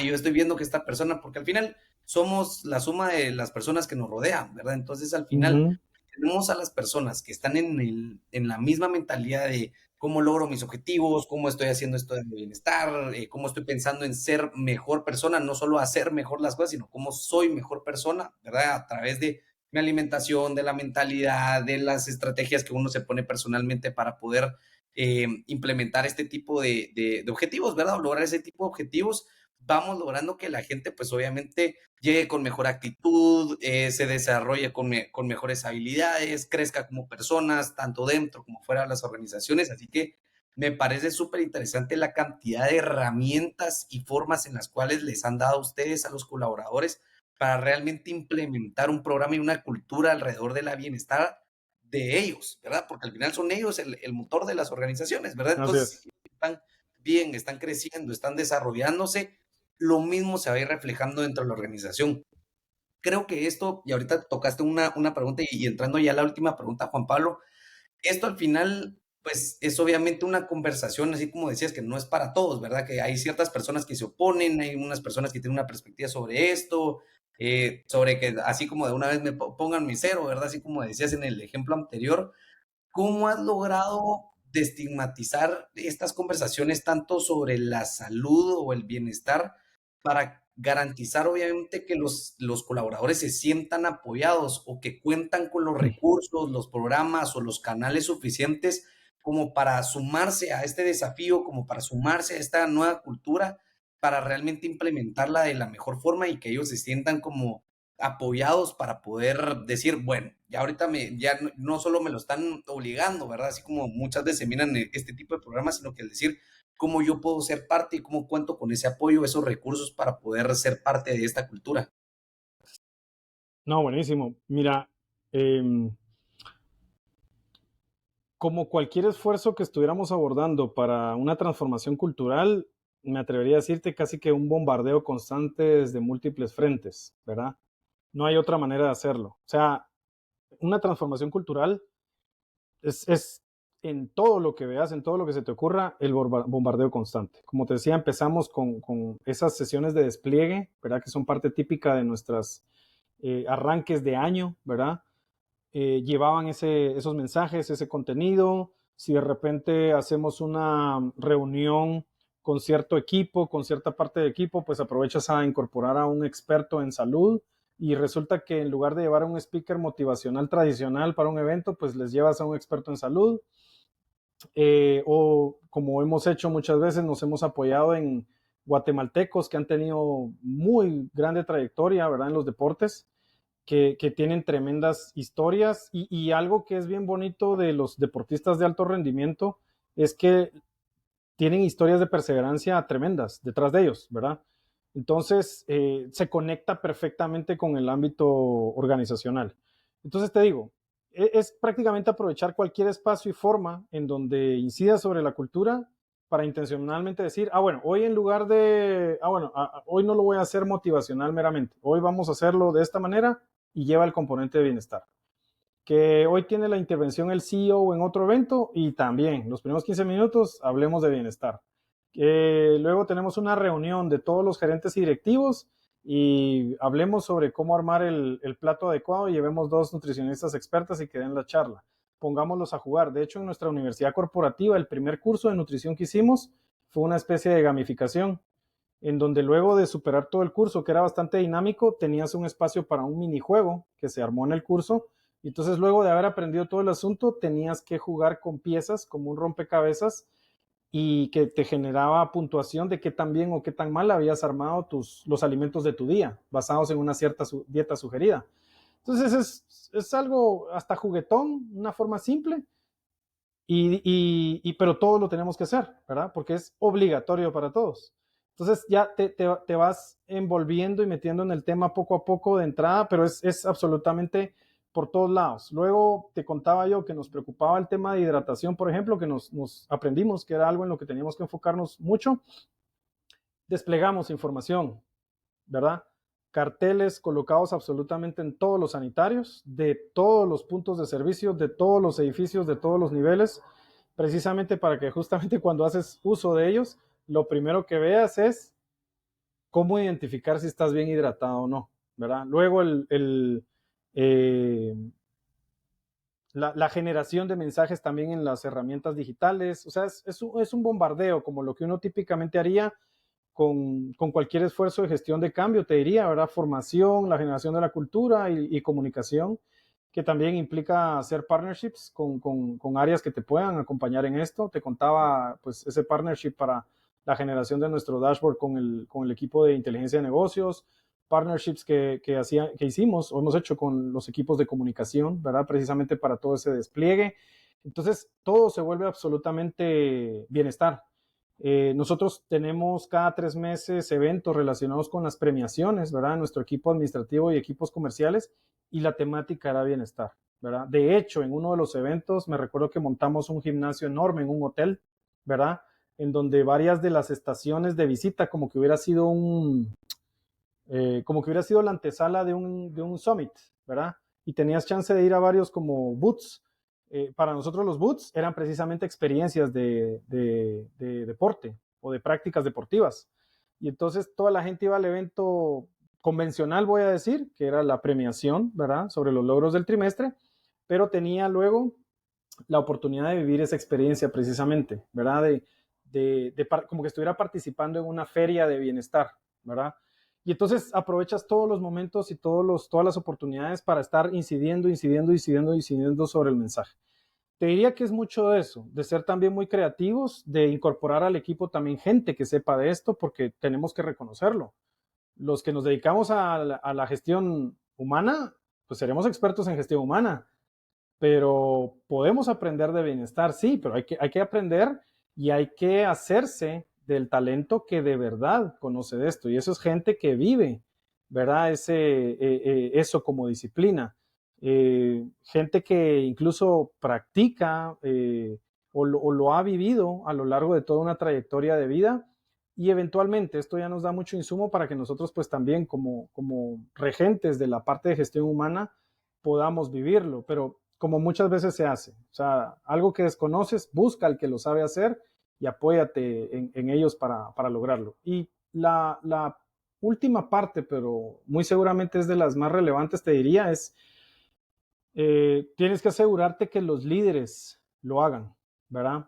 yo estoy viendo que esta persona, porque al final somos la suma de las personas que nos rodean, ¿verdad? Entonces al final Ujú. tenemos a las personas que están en la misma mentalidad de cómo logro mis objetivos, cómo estoy haciendo esto de mi bienestar, cómo estoy pensando en ser mejor persona, no solo hacer mejor las cosas, sino cómo soy mejor persona, ¿verdad? A través de mi alimentación, de la mentalidad, de las estrategias que uno se pone personalmente para poder implementar este tipo de objetivos, ¿verdad? O lograr ese tipo de objetivos, vamos logrando que la gente, pues obviamente, llegue con mejor actitud, se desarrolle con mejores habilidades, crezca como personas, tanto dentro como fuera de las organizaciones. Así que me parece súper interesante la cantidad de herramientas y formas en las cuales les han dado a ustedes, a los colaboradores, para realmente implementar un programa y una cultura alrededor de la bienestar de ellos, ¿verdad? Porque al final son ellos el motor de las organizaciones, ¿verdad? Así Entonces, es. si están bien, están creciendo, están desarrollándose, lo mismo se va a ir reflejando dentro de la organización. Creo que esto, y ahorita tocaste una pregunta y entrando ya a la última pregunta, Juan Pablo, esto al final, pues es obviamente una conversación, así como decías, que no es para todos, ¿verdad? Que hay ciertas personas que se oponen, hay unas personas que tienen una perspectiva sobre esto, sobre que así como de una vez me pongan mi cero, ¿verdad? Así como decías en el ejemplo anterior, ¿cómo has logrado destigmatizar estas conversaciones tanto sobre la salud o el bienestar para garantizar obviamente que los colaboradores se sientan apoyados o que cuentan con los recursos, los programas o los canales suficientes como para sumarse a este desafío, como para sumarse a esta nueva cultura, para realmente implementarla de la mejor forma y que ellos se sientan como apoyados para poder decir, bueno, ya ahorita ya no solo me lo están obligando, ¿verdad? Así como muchas veces se miran este tipo de programas, sino que el decir cómo yo puedo ser parte y cómo cuento con ese apoyo, esos recursos para poder ser parte de esta cultura. No, buenísimo. Mira, em, como cualquier esfuerzo que estuviéramos abordando para una transformación cultural, me atrevería a decirte casi que un bombardeo constante desde múltiples frentes, ¿verdad? No hay otra manera de hacerlo. O sea, una transformación cultural es en todo lo que veas, en todo lo que se te ocurra, el bombardeo constante. Como te decía, empezamos con esas sesiones de despliegue, ¿verdad? Que son parte típica de nuestras arranques de año, ¿verdad? Llevaban esos mensajes, ese contenido. Si de repente hacemos una reunión con cierto equipo, con cierta parte del equipo, pues aprovechas a incorporar a un experto en salud y resulta que en lugar de llevar a un speaker motivacional tradicional para un evento, pues les llevas a un experto en salud. O como hemos hecho muchas veces, nos hemos apoyado en guatemaltecos que han tenido muy grande trayectoria, ¿verdad? En los deportes que tienen tremendas historias y algo que es bien bonito de los deportistas de alto rendimiento es que tienen historias de perseverancia tremendas detrás de ellos, ¿verdad? Entonces, se conecta perfectamente con el ámbito organizacional. Entonces, te digo, es prácticamente aprovechar cualquier espacio y forma en donde incida sobre la cultura para intencionalmente decir, bueno, hoy en lugar de, bueno, hoy no lo voy a hacer motivacional meramente, hoy vamos a hacerlo de esta manera y lleva el componente de bienestar. Que hoy tiene la intervención el CEO en otro evento y también los primeros 15 minutos hablemos de bienestar. Luego tenemos una reunión de todos los gerentes y directivos y hablemos sobre cómo armar el plato adecuado y llevemos dos nutricionistas expertas y que den la charla. Pongámoslos a jugar. De hecho, en nuestra universidad corporativa, el primer curso de nutrición que hicimos fue una especie de gamificación en donde luego de superar todo el curso, que era bastante dinámico, tenías un espacio para un minijuego que se armó en el curso. Y entonces, luego de haber aprendido todo el asunto, tenías que jugar con piezas como un rompecabezas y que te generaba puntuación de qué tan bien o qué tan mal habías armado los alimentos de tu día, basados en una cierta dieta sugerida. Entonces, es algo hasta juguetón, una forma simple, Pero todos lo tenemos que hacer, ¿verdad? Porque es obligatorio para todos. Entonces ya te vas envolviendo y metiendo en el tema poco a poco de entrada, pero es absolutamente por todos lados. Luego te contaba yo que nos preocupaba el tema de hidratación, por ejemplo, que nos aprendimos que era algo en lo que teníamos que enfocarnos mucho. Desplegamos información, ¿verdad? Carteles colocados absolutamente en todos los sanitarios, de todos los puntos de servicio, de todos los edificios, de todos los niveles, precisamente para que justamente cuando haces uso de ellos, lo primero que veas es cómo identificar si estás bien hidratado o no, ¿verdad? Luego la generación de mensajes también en las herramientas digitales, o sea, es un bombardeo como lo que uno típicamente haría con cualquier esfuerzo de gestión de cambio, te diría, ¿verdad? Formación, la generación de la cultura y comunicación, que también implica hacer partnerships con áreas que te puedan acompañar en esto. Te contaba, pues, ese partnership para la generación de nuestro dashboard con el equipo de inteligencia de negocios, partnerships que hicimos o hemos hecho con los equipos de comunicación, ¿verdad? Precisamente para todo ese despliegue. Entonces, todo se vuelve absolutamente bienestar. Nosotros tenemos cada 3 meses eventos relacionados con las premiaciones, ¿verdad? Nuestro equipo administrativo y equipos comerciales, y la temática era bienestar, ¿verdad? De hecho, en uno de los eventos me recuerdo que montamos un gimnasio enorme en un hotel, ¿verdad? En donde varias de las estaciones de visita, como que hubiera sido como que hubiera sido la antesala de un summit, ¿verdad? Y tenías chance de ir a varios como booths. Para nosotros los booths eran precisamente experiencias de deporte o de prácticas deportivas. Y entonces toda la gente iba al evento convencional, voy a decir, que era la premiación, ¿verdad? Sobre los logros del trimestre, pero tenía luego la oportunidad de vivir esa experiencia precisamente, ¿verdad? Como que estuviera participando en una feria de bienestar, ¿verdad? Y entonces aprovechas todos los momentos y todas las oportunidades para estar incidiendo sobre el mensaje. Te diría que es mucho de eso, de ser también muy creativos, de incorporar al equipo también gente que sepa de esto, porque tenemos que reconocerlo. Los que nos dedicamos a la gestión humana, pues seremos expertos en gestión humana, pero podemos aprender de bienestar, sí, pero hay que aprender y hay que hacerse del talento que de verdad conoce de esto. Y eso es gente que vive, ¿verdad? Eso como disciplina. Gente que incluso practica o lo ha vivido a lo largo de toda una trayectoria de vida. Y eventualmente esto ya nos da mucho insumo para que nosotros pues también como regentes de la parte de gestión humana podamos vivirlo. Pero como muchas veces se hace. O sea, algo que desconoces, busca al que lo sabe hacer y apóyate en ellos para lograrlo. Y la última parte, pero muy seguramente es de las más relevantes, te diría, es tienes que asegurarte que los líderes lo hagan, ¿verdad?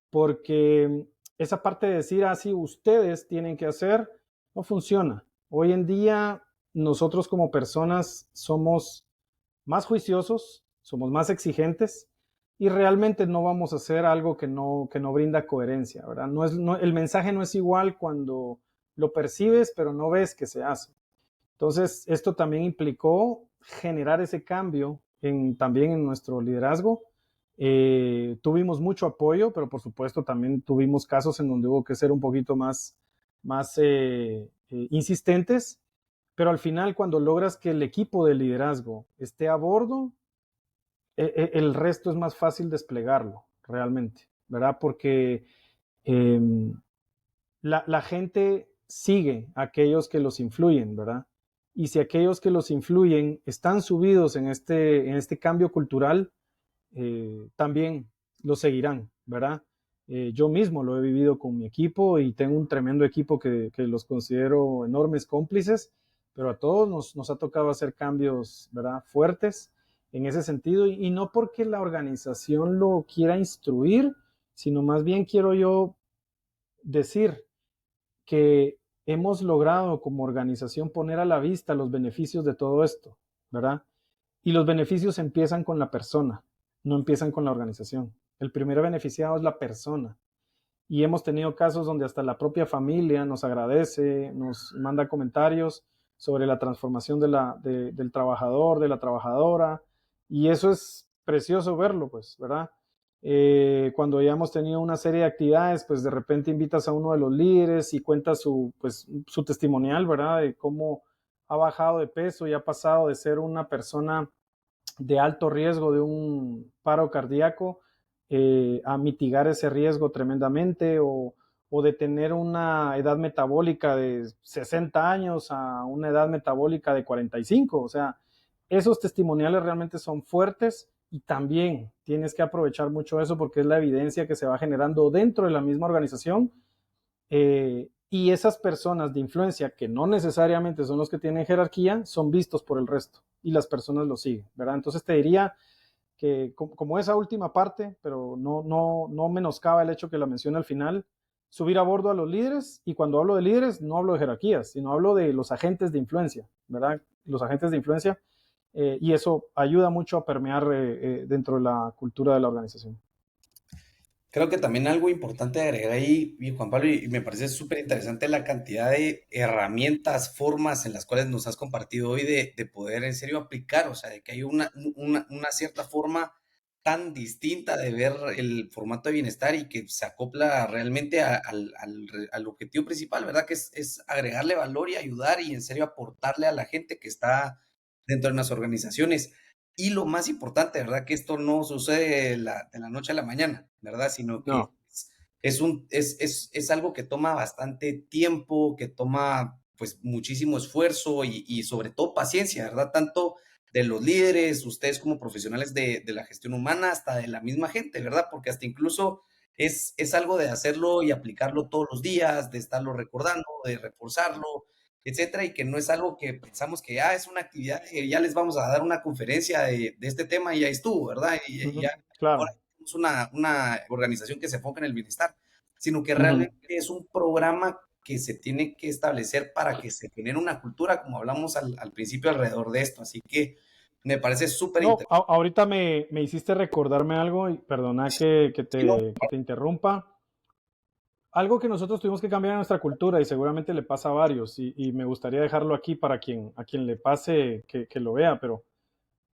Porque esa parte de decir así, ustedes tienen que hacer, no funciona. Hoy en día nosotros como personas somos más juiciosos, somos más exigentes y realmente no vamos a hacer algo que no brinda coherencia, ¿verdad? El mensaje no es igual cuando lo percibes, pero no ves que se hace. Entonces, esto también implicó generar ese cambio también en nuestro liderazgo. Tuvimos mucho apoyo, pero por supuesto también tuvimos casos en donde hubo que ser un poquito más insistentes, pero al final cuando logras que el equipo de liderazgo esté a bordo, el resto es más fácil desplegarlo realmente, ¿verdad? Porque eh, la gente sigue a aquellos que los influyen, ¿verdad? Y si aquellos que los influyen están subidos en este cambio cultural, también lo seguirán, ¿verdad? Yo mismo lo he vivido con mi equipo y tengo un tremendo equipo que los considero enormes cómplices, pero a todos nos ha tocado hacer cambios, ¿verdad? Fuertes en ese sentido y no porque la organización lo quiera instruir, sino más bien quiero yo decir que hemos logrado como organización poner a la vista los beneficios de todo esto, ¿verdad? Y los beneficios empiezan con la persona, no empiezan con la organización. El primer beneficiado es la persona. Y hemos tenido casos donde hasta la propia familia nos agradece, nos manda comentarios sobre la transformación del trabajador, de la trabajadora. Y eso es precioso verlo, pues, ¿verdad? Cuando ya hemos tenido una serie de actividades, pues de repente invitas a uno de los líderes y cuenta su testimonial, ¿verdad? De cómo ha bajado de peso y ha pasado de ser una persona de alto riesgo de un paro cardíaco a mitigar ese riesgo tremendamente o de tener una edad metabólica de 60 años a una edad metabólica de 45. O sea, esos testimoniales realmente son fuertes y también tienes que aprovechar mucho eso porque es la evidencia que se va generando dentro de la misma organización y esas personas de influencia que no necesariamente son los que tienen jerarquía son vistos por el resto y las personas lo siguen, ¿verdad? Entonces te diría que como esa última parte, pero no menoscaba el hecho que la mencioné al final, subir a bordo a los líderes, y cuando hablo de líderes no hablo de jerarquías, sino hablo de los agentes de influencia, ¿verdad? Los agentes de influencia, y eso ayuda mucho a permear dentro de la cultura de la organización. Creo que también algo importante de agregar ahí, y Juan Pablo, y me parece súper interesante la cantidad de herramientas, formas en las cuales nos has compartido hoy de poder en serio aplicar, o sea, de que hay una cierta forma tan distinta de ver el formato de bienestar y que se acopla realmente al objetivo principal, ¿verdad? Que es agregarle valor y ayudar y en serio aportarle a la gente que está dentro de las organizaciones. Y lo más importante, ¿verdad? Que esto no sucede de la noche a la mañana, ¿verdad? Sino que No. es algo que toma bastante tiempo, que toma pues muchísimo esfuerzo y sobre todo paciencia, ¿verdad? Tanto de los líderes, ustedes como profesionales de la gestión humana, hasta de la misma gente, ¿verdad? Porque hasta incluso es algo de hacerlo y aplicarlo todos los días, de estarlo recordando, de reforzarlo, etcétera, y que no es algo que pensamos que es una actividad, ya les vamos a dar una conferencia de este tema y ya estuvo, ¿verdad? Y ya ahora Claro. tenemos una organización que se enfoca en el bienestar, sino que Ujú. realmente es un programa que se tiene que establecer para que se genere una cultura, como hablamos al principio alrededor de esto. Así que me parece súper No, interesante. ahorita me hiciste recordarme algo y perdona que te interrumpa. Algo que nosotros tuvimos que cambiar en nuestra cultura y seguramente le pasa a varios y me gustaría dejarlo aquí para a quien le pase que lo vea, pero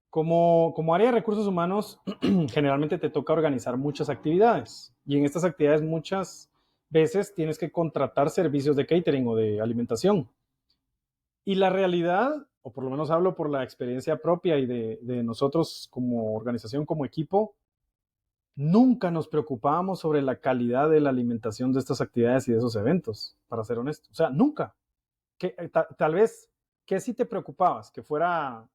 como área de recursos humanos generalmente te toca organizar muchas actividades y en estas actividades muchas veces tienes que contratar servicios de catering o de alimentación. Y la realidad, o por lo menos hablo por la experiencia propia y de nosotros como organización, como equipo, nunca nos preocupábamos sobre la calidad de la alimentación de estas actividades y de esos eventos, para ser honesto. O sea, nunca. Tal vez, ¿qué sí te preocupabas? Que fuera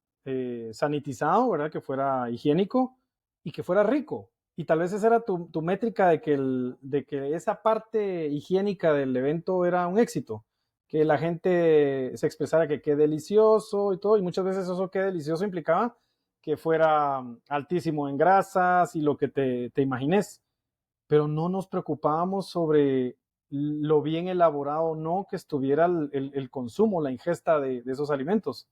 sanitizado, ¿verdad? Que fuera higiénico y que fuera rico. Y tal vez esa era tu métrica de que esa parte higiénica del evento era un éxito. Que la gente se expresara que qué delicioso y todo. Y muchas veces eso qué delicioso implicaba que fuera altísimo en grasas y lo que te imagines, pero no nos preocupábamos sobre lo bien elaborado o no que estuviera el consumo, la ingesta de esos alimentos.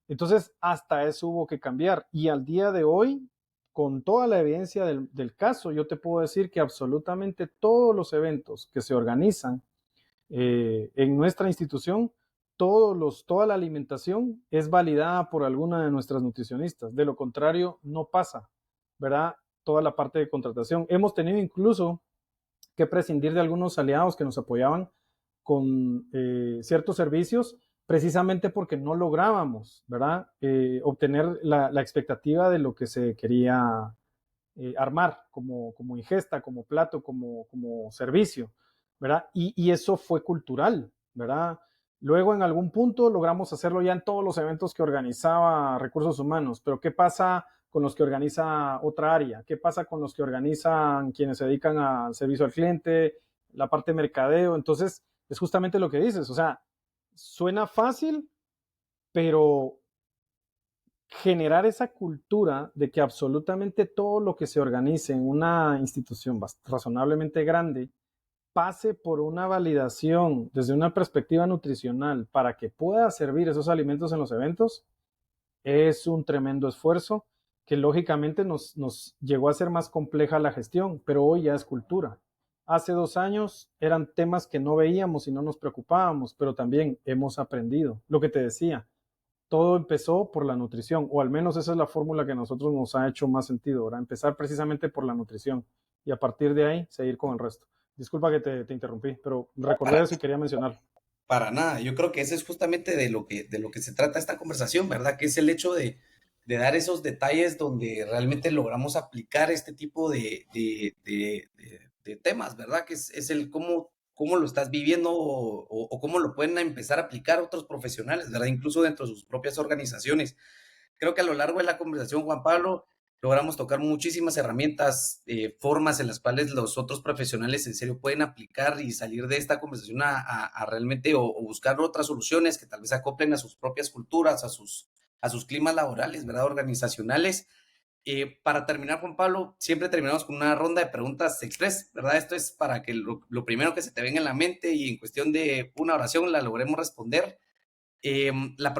Entonces, hasta eso hubo que cambiar. Y al día de hoy, con toda la evidencia del caso, yo te puedo decir que absolutamente todos los eventos que se organizan en nuestra institución, toda la alimentación es validada por alguna de nuestras nutricionistas. De lo contrario, no pasa, ¿verdad? Toda la parte de contratación. Hemos tenido incluso que prescindir de algunos aliados que nos apoyaban con ciertos servicios, precisamente porque no lográbamos, ¿verdad? Obtener la expectativa de lo que se quería armar como ingesta, como plato, como servicio, ¿verdad? Y eso fue cultural, ¿verdad? Luego en algún punto logramos hacerlo ya en todos los eventos que organizaba Recursos Humanos, pero ¿qué pasa con los que organiza otra área? ¿Qué pasa con los que organizan quienes se dedican al servicio al cliente, la parte de mercadeo? Entonces, es justamente lo que dices, o sea, suena fácil, pero generar esa cultura de que absolutamente todo lo que se organice en una institución razonablemente grande pase por una validación desde una perspectiva nutricional para que pueda servir esos alimentos en los eventos, es un tremendo esfuerzo que lógicamente nos llegó a ser más compleja la gestión, pero hoy ya es cultura. Hace 2 años eran temas que no veíamos y no nos preocupábamos, pero también hemos aprendido. Lo que te decía, todo empezó por la nutrición, o al menos esa es la fórmula que a nosotros nos ha hecho más sentido, ¿verdad? Empezar precisamente por la nutrición y a partir de ahí seguir con el resto. Disculpa que te interrumpí, pero recordé eso y quería mencionarlo. Para nada, yo creo que ese es justamente de lo que se trata esta conversación, ¿verdad? Que es el hecho de dar esos detalles donde realmente logramos aplicar este tipo de temas, ¿verdad? Que es el cómo lo estás viviendo o cómo lo pueden empezar a aplicar otros profesionales, ¿verdad? Incluso dentro de sus propias organizaciones. Creo que a lo largo de la conversación, Juan Pablo, logramos tocar muchísimas herramientas, formas en las cuales los otros profesionales en serio pueden aplicar y salir de esta conversación a realmente o buscar otras soluciones que tal vez acoplen a sus propias culturas, a sus climas laborales, ¿verdad? Organizacionales. Para terminar, Juan Pablo, siempre terminamos con una ronda de preguntas express, ¿verdad? Esto es para que lo primero que se te venga en la mente y en cuestión de una oración la logremos responder. La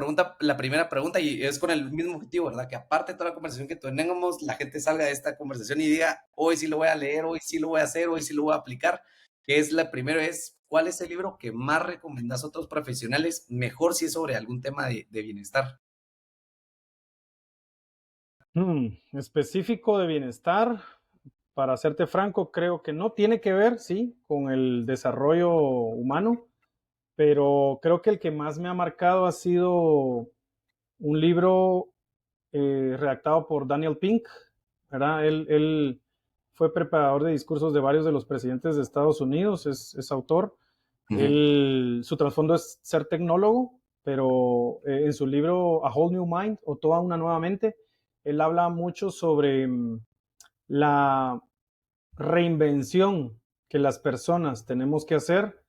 primera pregunta, y es con el mismo objetivo, ¿verdad? Que aparte de toda la conversación que tengamos, la gente salga de esta conversación y diga, hoy sí lo voy a leer, hoy sí lo voy a hacer, hoy sí lo voy a aplicar. Que es la primera es, ¿cuál es el libro que más recomendás a otros profesionales? Mejor si es sobre algún tema de bienestar. Específico de bienestar, para serte franco, creo que no tiene que ver, sí, con el desarrollo humano, pero creo que el que más me ha marcado ha sido un libro redactado por Daniel Pink, ¿verdad? Él fue preparador de discursos de varios de los presidentes de Estados Unidos, es autor. Su trasfondo es ser tecnólogo, pero en su libro A Whole New Mind o Toda una nueva mente, él habla mucho sobre la reinvención que las personas tenemos que hacer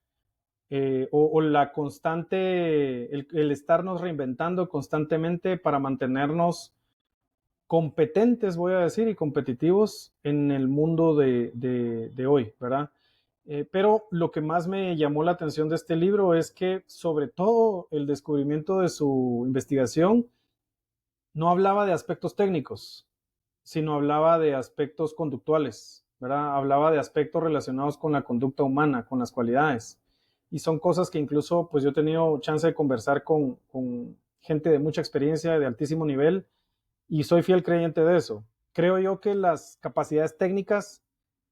o la constante, el estarnos reinventando constantemente para mantenernos competentes, voy a decir, y competitivos en el mundo de hoy, ¿verdad? Pero lo que más me llamó la atención de este libro es que, sobre todo, el descubrimiento de su investigación no hablaba de aspectos técnicos, sino hablaba de aspectos conductuales, ¿verdad? Hablaba de aspectos relacionados con la conducta humana, con las cualidades. Y son cosas que incluso, pues yo he tenido chance de conversar con gente de mucha experiencia, de altísimo nivel, y soy fiel creyente de eso. Creo yo que las capacidades técnicas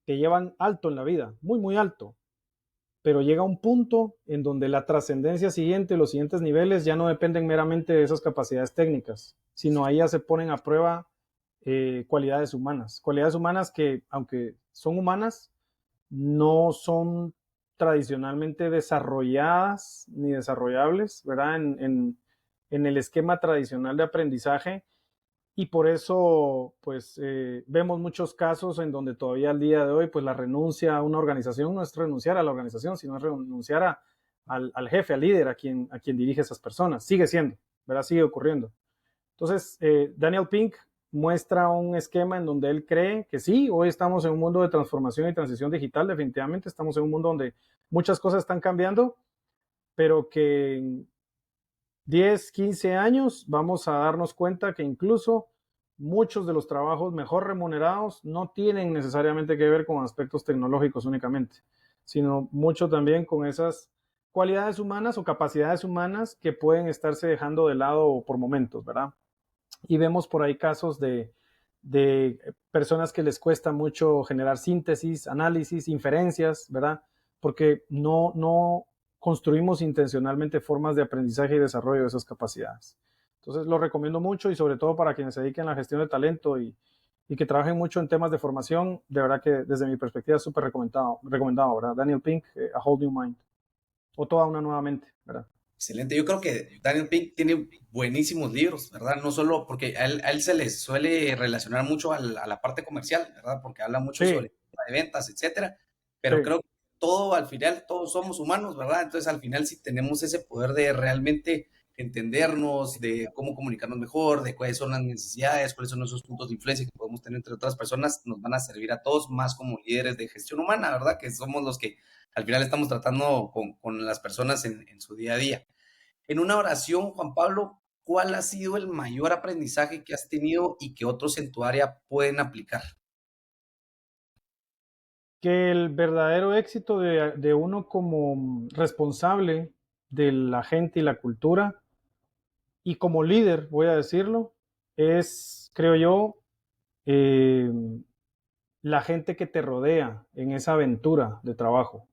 te llevan alto en la vida, muy, muy alto, pero llega un punto en donde la trascendencia siguiente, los siguientes niveles ya no dependen meramente de esas capacidades técnicas, sino ahí ya se ponen a prueba cualidades humanas que, aunque son humanas, no son tradicionalmente desarrolladas ni desarrollables, ¿verdad? En el esquema tradicional de aprendizaje, y por eso pues vemos muchos casos en donde todavía al día de hoy pues la renuncia a una organización no es renunciar a la organización, sino es renunciar al jefe, al líder, a quien dirige esas personas. Sigue siendo, ¿verdad? Sigue ocurriendo. Entonces, Daniel Pink muestra un esquema en donde él cree que sí, hoy estamos en un mundo de transformación y transición digital, definitivamente estamos en un mundo donde muchas cosas están cambiando, pero que en 10, 15 años vamos a darnos cuenta que incluso muchos de los trabajos mejor remunerados no tienen necesariamente que ver con aspectos tecnológicos únicamente, sino mucho también con esas cualidades humanas o capacidades humanas que pueden estarse dejando de lado por momentos, ¿verdad? Y vemos por ahí casos de personas que les cuesta mucho generar síntesis, análisis, inferencias, ¿verdad? Porque no construimos intencionalmente formas de aprendizaje y desarrollo de esas capacidades. Entonces lo recomiendo mucho y sobre todo para quienes se dediquen a la gestión de talento y que trabajen mucho en temas de formación, de verdad que desde mi perspectiva es súper recomendado, ¿verdad? Daniel Pink, A Whole New Mind, o Toda una nueva mente, ¿verdad? Excelente. Yo creo que Daniel Pink tiene buenísimos libros, ¿verdad? No solo porque a él se le suele relacionar mucho a la parte comercial, ¿verdad? Porque habla mucho Sí, sobre de ventas, etcétera. Pero sí. creo que todo al final, todos somos humanos, ¿verdad? Entonces al final si tenemos ese poder de realmente entendernos, de cómo comunicarnos mejor, de cuáles son las necesidades, cuáles son esos puntos de influencia que podemos tener entre otras personas, nos van a servir a todos más como líderes de gestión humana, ¿verdad? Que somos los que al final estamos tratando con las personas en su día a día. En una oración, Juan Pablo, ¿cuál ha sido el mayor aprendizaje que has tenido y que otros en tu área pueden aplicar? Que el verdadero éxito de uno como responsable de la gente y la cultura Y como líder, voy a decirlo, es, creo yo, eh, la gente que te rodea en esa aventura de trabajo.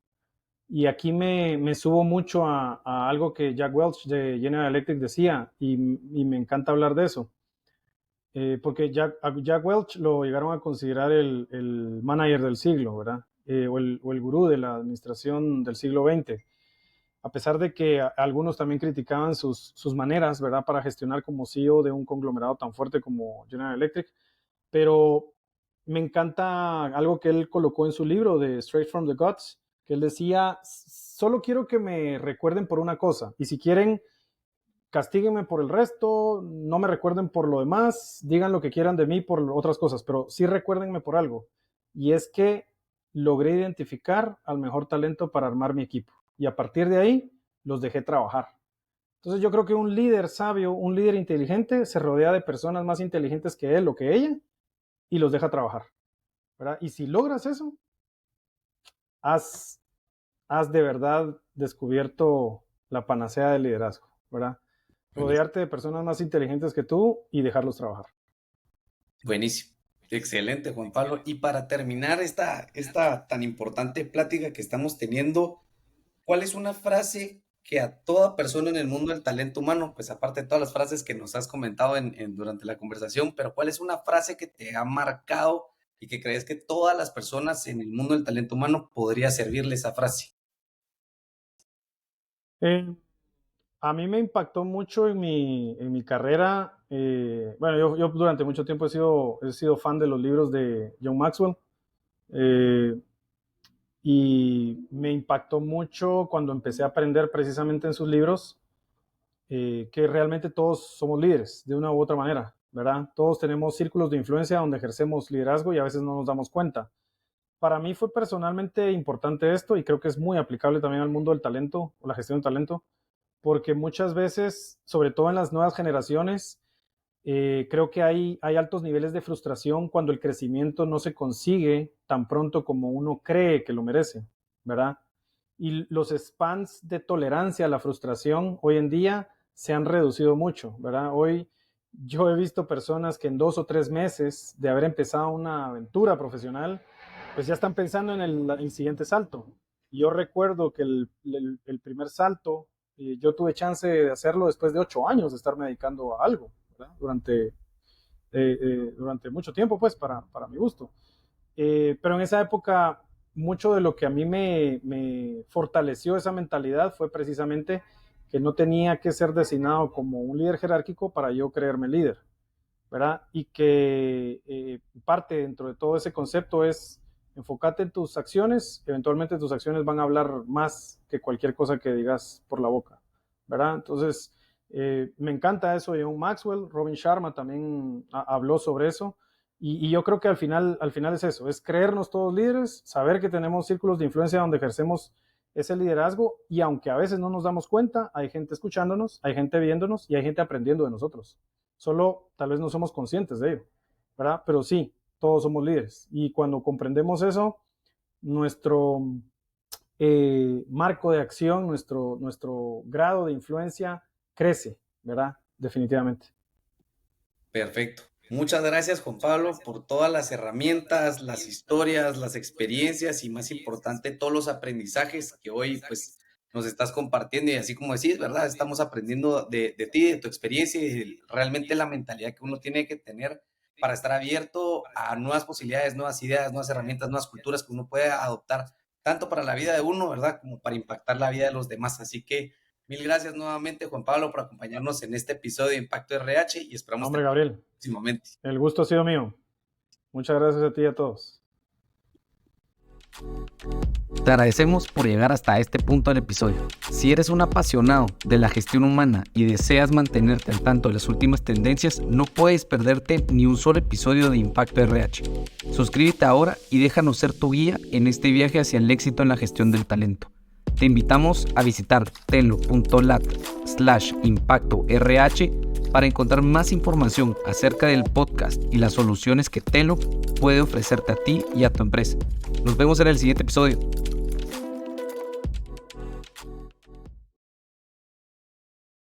Y aquí me subo mucho a algo que Jack Welch de General Electric decía, y me encanta hablar de eso. Porque a Jack Welch lo llegaron a considerar el manager del siglo, ¿verdad? O el gurú de la administración del siglo XX. A pesar de que algunos también criticaban sus maneras, ¿verdad?, para gestionar como CEO de un conglomerado tan fuerte como General Electric. Pero me encanta algo que él colocó en su libro de Straight from the Guts, que él decía, solo quiero que me recuerden por una cosa, y si quieren, castíguenme por el resto, no me recuerden por lo demás, digan lo que quieran de mí por otras cosas, pero sí recuérdenme por algo, y es que logré identificar al mejor talento para armar mi equipo, y a partir de ahí los dejé trabajar. Entonces yo creo que un líder sabio, un líder inteligente, se rodea de personas más inteligentes que él o que ella, y los deja trabajar, ¿verdad? Y si logras eso, has de verdad descubierto la panacea del liderazgo, ¿verdad? Rodearte de personas más inteligentes que tú y dejarlos trabajar. Buenísimo. Excelente, Juan Pablo. Y para terminar esta tan importante plática que estamos teniendo, ¿cuál es una frase que a toda persona en el mundo del talento humano, pues aparte de todas las frases que nos has comentado durante la conversación, pero cuál es una frase que te ha marcado y que crees que todas las personas en el mundo del talento humano podría servirle esa frase? A mí me impactó mucho en mi carrera. Bueno, yo durante mucho tiempo he sido fan de los libros de John Maxwell. Y me impactó mucho cuando empecé a aprender precisamente en sus libros que realmente todos somos líderes de una u otra manera, ¿verdad? Todos tenemos círculos de influencia donde ejercemos liderazgo y a veces no nos damos cuenta. Para mí fue personalmente importante esto y creo que es muy aplicable también al mundo del talento o la gestión del talento, porque muchas veces, sobre todo en las nuevas generaciones, creo que hay altos niveles de frustración cuando el crecimiento no se consigue tan pronto como uno cree que lo merece, ¿verdad? Y los spans de tolerancia a la frustración hoy en día se han reducido mucho, ¿verdad? Hoy yo he visto personas que en 2 o 3 meses de haber empezado una aventura profesional, pues ya están pensando en el siguiente salto. Y yo recuerdo que el primer salto, yo tuve chance de hacerlo después de 8 años de estarme dedicando a algo, ¿verdad? Durante mucho tiempo, pues, para mi gusto. Pero en esa época, mucho de lo que a mí me fortaleció esa mentalidad fue precisamente que no tenía que ser designado como un líder jerárquico para yo creerme líder, ¿verdad? Y que parte dentro de todo ese concepto es enfócate en tus acciones, eventualmente tus acciones van a hablar más que cualquier cosa que digas por la boca, ¿verdad? Entonces, me encanta eso de John Maxwell. Robin Sharma también habló sobre eso. Y yo creo que al final es eso, es creernos todos líderes, saber que tenemos círculos de influencia donde ejercemos ese liderazgo y aunque a veces no nos damos cuenta, hay gente escuchándonos, hay gente viéndonos y hay gente aprendiendo de nosotros. Solo tal vez no somos conscientes de ello, ¿verdad? Pero sí, todos somos líderes. Y cuando comprendemos nuestro marco de acción, nuestro grado de influencia crece, ¿verdad? Definitivamente. Perfecto. Muchas gracias, Juan Pablo, por todas las herramientas, las historias, las experiencias y más importante, todos los aprendizajes que hoy pues nos estás compartiendo y así como decís, ¿verdad? Estamos aprendiendo de ti, de tu experiencia y de realmente la mentalidad que uno tiene que tener para estar abierto a nuevas posibilidades, nuevas ideas, nuevas herramientas, nuevas culturas que uno puede adoptar tanto para la vida de uno, ¿verdad? Como para impactar la vida de los demás. Así que mil gracias nuevamente, Juan Pablo, por acompañarnos en este episodio de Impacto RH y esperamos Hombre, Gabriel, próximamente. El gusto ha sido mío. Muchas gracias a ti y a todos. Te agradecemos por llegar hasta este punto del episodio. Si eres un apasionado de la gestión humana y deseas mantenerte al tanto de las últimas tendencias, no puedes perderte ni un solo episodio de Impacto RH. Suscríbete ahora y déjanos ser tu guía en este viaje hacia el éxito en la gestión del talento. Te invitamos a visitar tenlo.lat/impactorh para encontrar más información acerca del podcast y las soluciones que Tenlo puede ofrecerte a ti y a tu empresa. Nos vemos en el siguiente episodio.